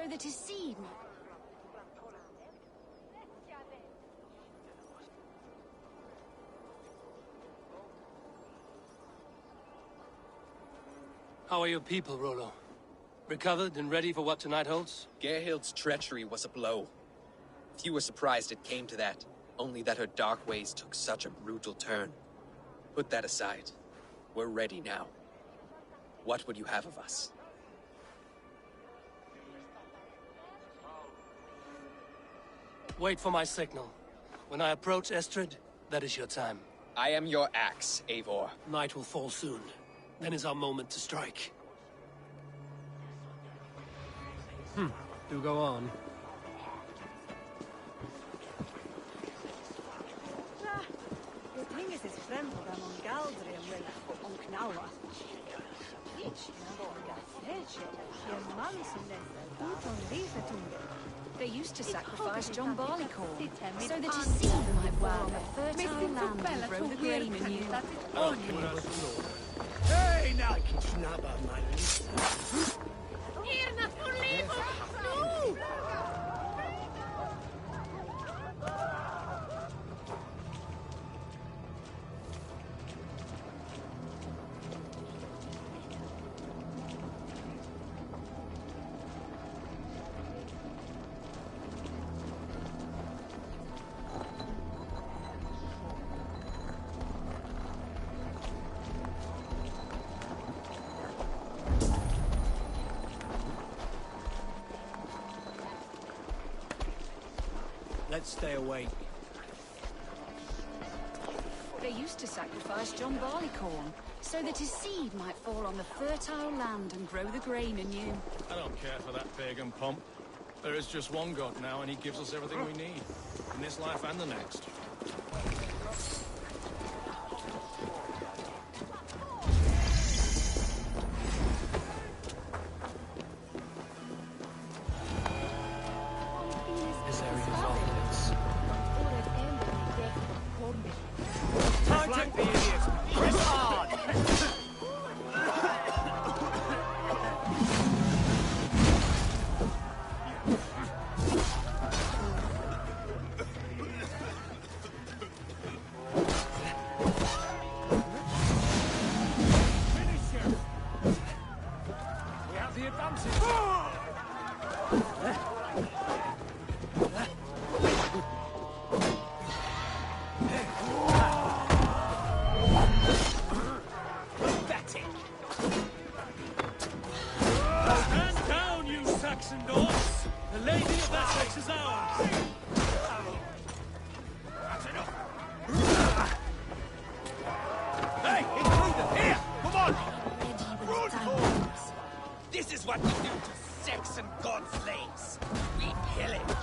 so that his seed... How are your people, Rollo? Recovered and ready for what tonight holds? Gerhild's treachery was a blow. Few were surprised it came to that, only that her dark ways took such a brutal turn. Put that aside. We're ready now. What would you have of us? Wait for my signal. When I approach Estrid, that is your time. I am your axe, Eivor. Night will fall soon. Then is our moment to strike. Do go on. The thing is främd among Galdri and will on Knawa. They used to sacrifice John Barleycorn so that his seed might fall on the fertile land and grow the grain anew. Hey, now! Irna for liver! No! Let's stay awake. They used to sacrifice John Barleycorn so that his seed might fall on the fertile land and grow the grain anew. I don't care for that pagan pomp. There is just one God now, and he gives us everything we need. In this life and the next. This area is off limits. Time to idiot! Press hard! We have the advantage! Stand down, you Saxon dogs! The Lady of Essexe is ours! That's enough! Hey, intruder! Here! Come on! This is what we do to Saxon god slaves. We pillage.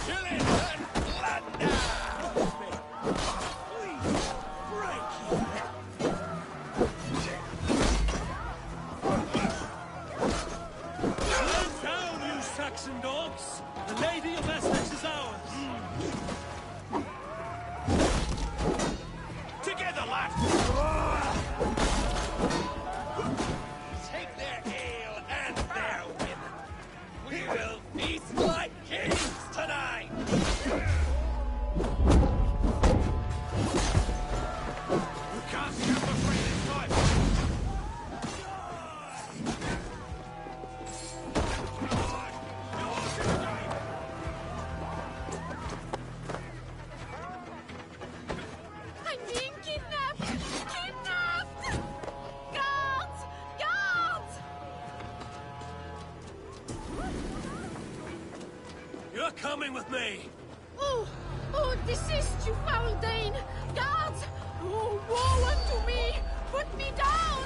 Pillage and plunder! Stand down, you Saxon dogs! The Lady of Essexe is ours! Together, lads! Take their ale and their women. We will feast like kings tonight! You can't skip the free this time! I'm being kidnapped! Kidnapped! Guards! Guards! You're coming with me! Oh! Oh, desist, you foul Dane! Guards! Oh, woe unto me! Put me down!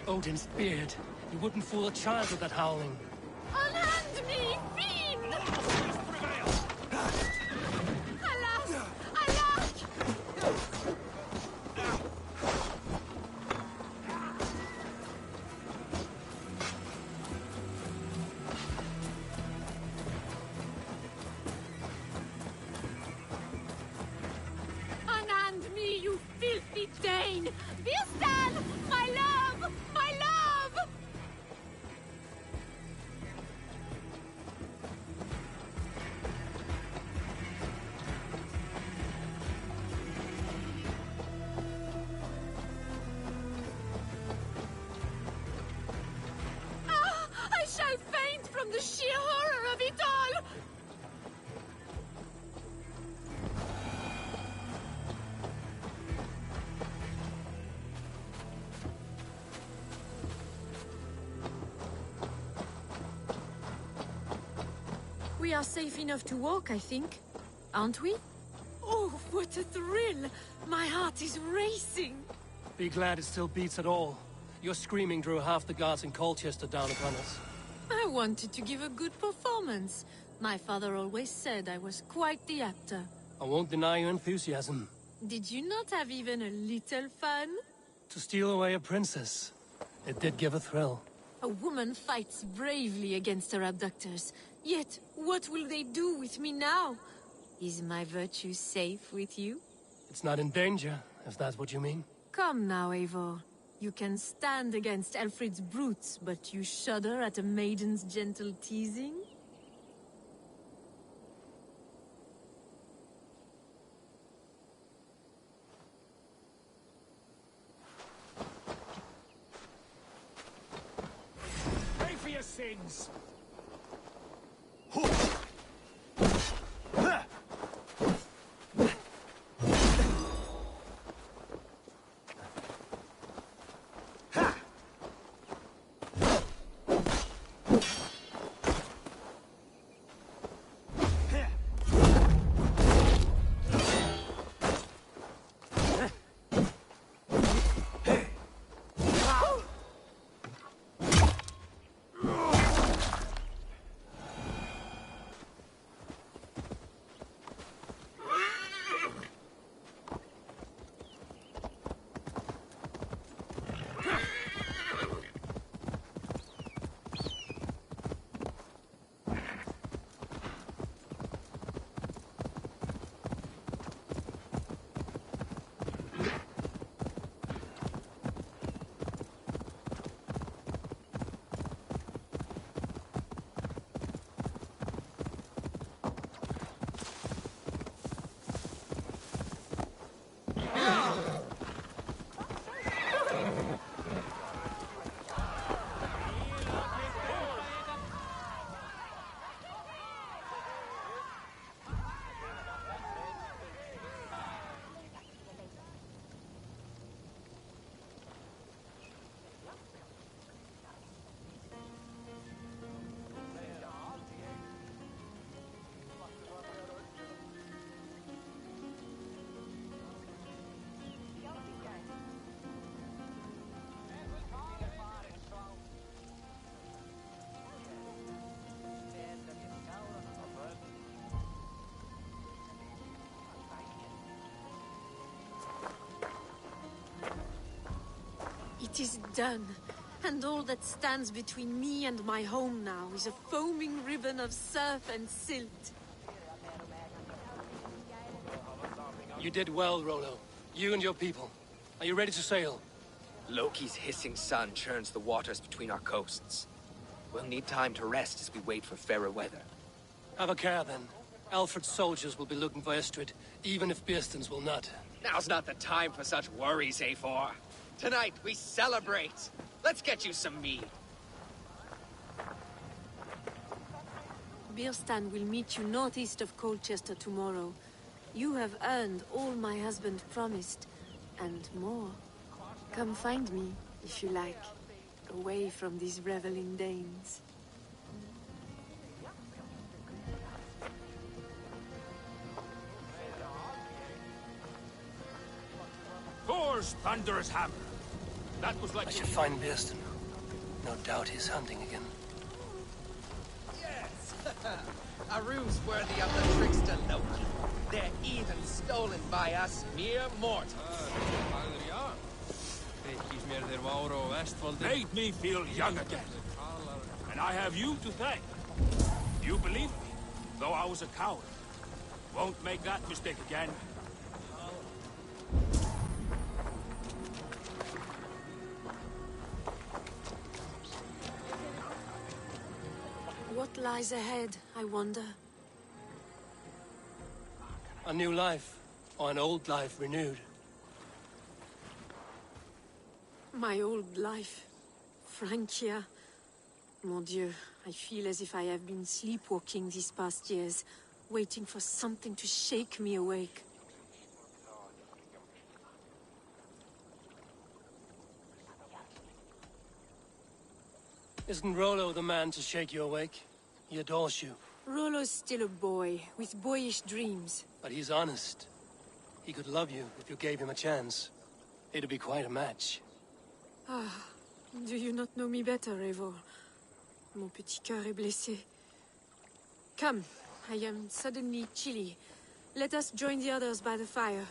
Odin's beard. You wouldn't fool a child with that howling. Unhand me, fiend! Alas! Alas! Unhand me, you filthy Dane! Vistan! My love! My love! we are safe enough to walk, I think. Aren't we? Oh, what a thrill! My heart is racing! Be glad it still beats at all. Your screaming drew half the guards in Colchester down upon us. I wanted to give a good performance. My father always said I was quite the actor. I won't deny your enthusiasm. Did you not have even a little fun? To steal away a princess, it did give a thrill. A woman fights bravely against her abductors. Yet, what will they do with me now? Is my virtue safe with you? It's not in danger, if that's what you mean. Come now, Eivor. You can stand against Alfred's brutes, but you shudder at a maiden's gentle teasing? Pay for your sins! It is done, and all that stands between me and my home now is a foaming ribbon of surf and silt. You did well, Rollo. You and your people. Are you ready to sail? Loki's hissing sun churns the waters between our coasts. We'll need time to rest as we wait for fairer weather. Have a care, then. Alfred's soldiers will be looking for Estrid, even if Bearstons will not. Now's not the time for such worries, Eivor. Tonight, we celebrate. Let's get you some mead. Birstan will meet you northeast of Colchester tomorrow. You have earned all my husband promised, and more. Come find me, if you like, away from these reveling Danes. Thor's thunderous hammer. That was like... I should find Bearston. No doubt he's hunting again. Yes! A ruse worthy of the trickster Loki. They're even stolen by us mere mortals. Made me feel young again. And I have you to thank. You believe me, though I was a coward. Won't make that mistake again. What lies ahead, I wonder? A new life, or an old life renewed. My old life. Francia. Mon Dieu, I feel as if I have been sleepwalking these past years, waiting for something to shake me awake. Isn't Rollo the man to shake you awake? He adores you. Rollo's still a boy, with boyish dreams. But he's honest. He could love you if you gave him a chance. It'd be quite a match. Ah, do you not know me better, Eivor? Mon petit cœur est blessé. Come, I am suddenly chilly. Let us join the others by the fire.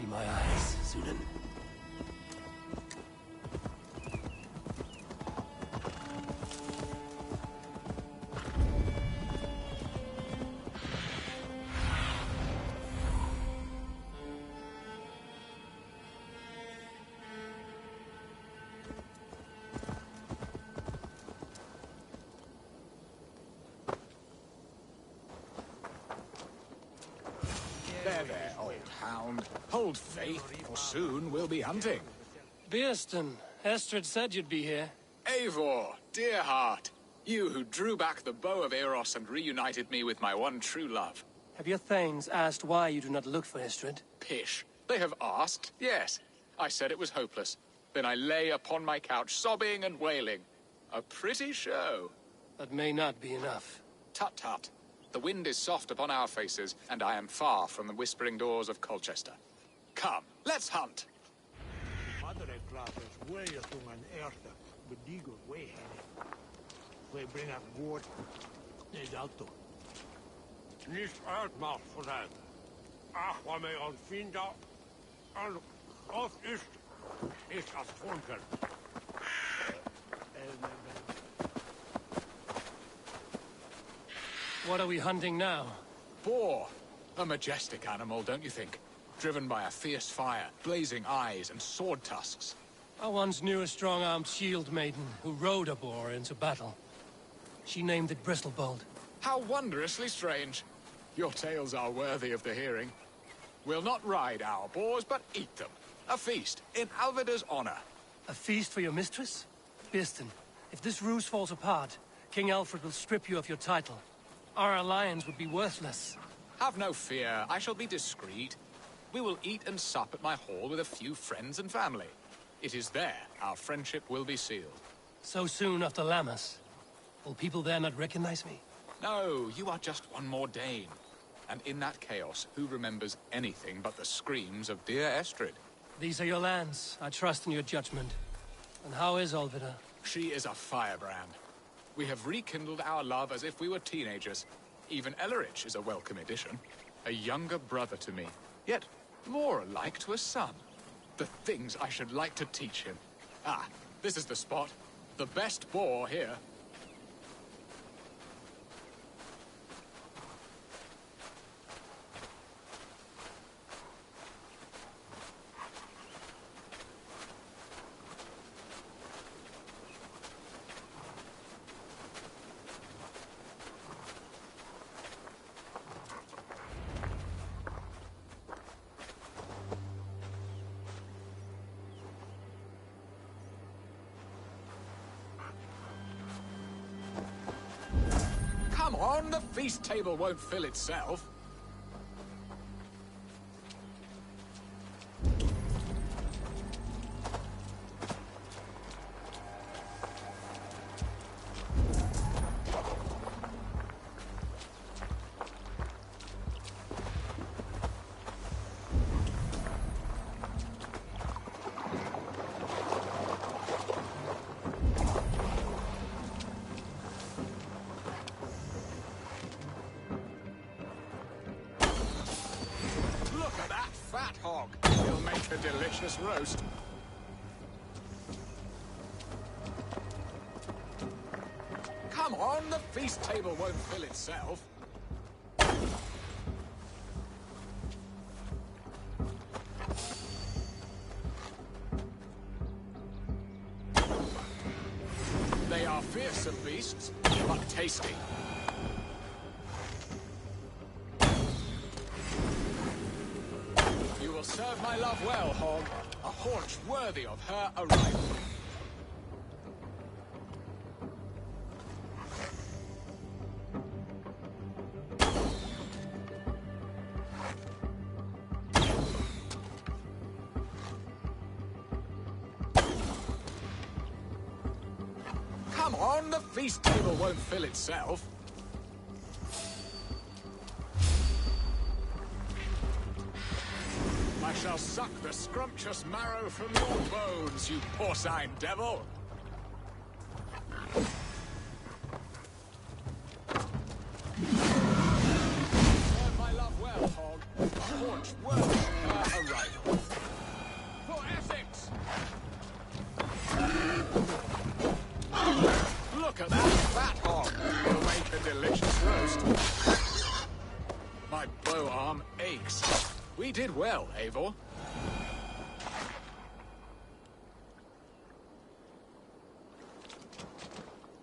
Be my eyes, Sunan. There, old hound. Hold faith, for soon we'll be hunting. Bearston, Estrid said you'd be here. Eivor, dear heart. You who drew back the bow of Eros and reunited me with my one true love. Have your thanes asked why you do not look for Estrid? Pish. They have asked, yes. I said it was hopeless. Then I lay upon my couch, sobbing and wailing. A pretty show. That may not be enough. Tut-tut. The wind is soft upon our faces, and I am far from the whispering doors of Colchester. Come, let's hunt! Madre Clappers way tung an erta, bedigo way henne. We bring up woord, is alto. Nicht uitmacht voor dat. Ach, wat mij ontvindt, en of is als vonker. What are we hunting now? Boar. A majestic animal, don't you think? Driven by a fierce fire, blazing eyes, and sword tusks. I once knew a strong-armed shield maiden who rode a boar into battle. She named it Bristlebolt. How wondrously strange. Your tales are worthy of the hearing. We'll not ride our boars, but eat them. A feast, in Alvida's honor. A feast for your mistress? Bearston, if this ruse falls apart, King Alfred will strip you of your title. Our alliance would be worthless. Have no fear. I shall be discreet. We will eat and sup at my hall with a few friends and family. It is there our friendship will be sealed. So soon after Lammas? Will people there not recognize me? No, you are just one more Dane. And in that chaos, who remembers anything but the screams of dear Estrid? These are your lands. I trust in your judgment. And how is Olvida? She is a firebrand. We have rekindled our love as if we were teenagers. Even Ellerich is a welcome addition. A younger brother to me, yet more alike to a son. The things I should like to teach him. Ah, this is the spot. The best boar here. Come on, the feast table won't fill itself. Fat hog. He'll make a delicious roast. Come on, the feast table won't fill itself. They are fearsome beasts, but tasty. Serve my love well, Hog. A haunch worthy of her arrival. Come on, the feast table won't fill itself. I shall suck the scrumptious marrow from your bones, you porcine devil! Serve my love well, Hog. A haunch worthy of her arrival. For Essexe! Look at that fat hog! He'll make a delicious roast. My bow arm aches. We did well, Eivor.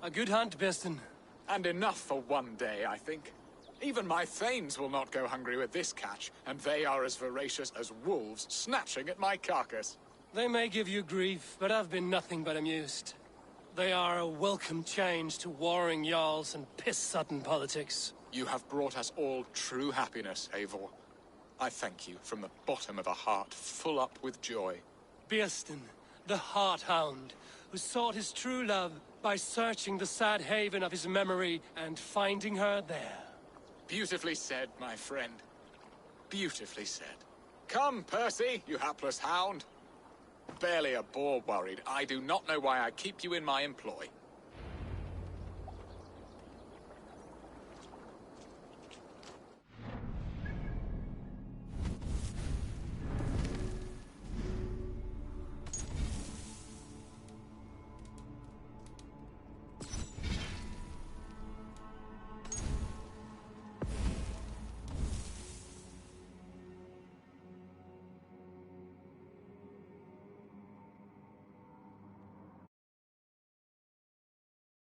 A good hunt, Bearston. And enough for one day, I think. Even my thanes will not go hungry with this catch, and they are as voracious as wolves snatching at my carcass. They may give you grief, but I've been nothing but amused. They are a welcome change to warring jarls and piss-sodden politics. You have brought us all true happiness, Eivor. I thank you from the bottom of a heart full up with joy. Bearston, the Heart Hound, who sought his true love by searching the sad haven of his memory and finding her there. Beautifully said, my friend. Beautifully said. Come, Percy, you hapless hound. Barely a boar worried. I do not know why I keep you in my employ.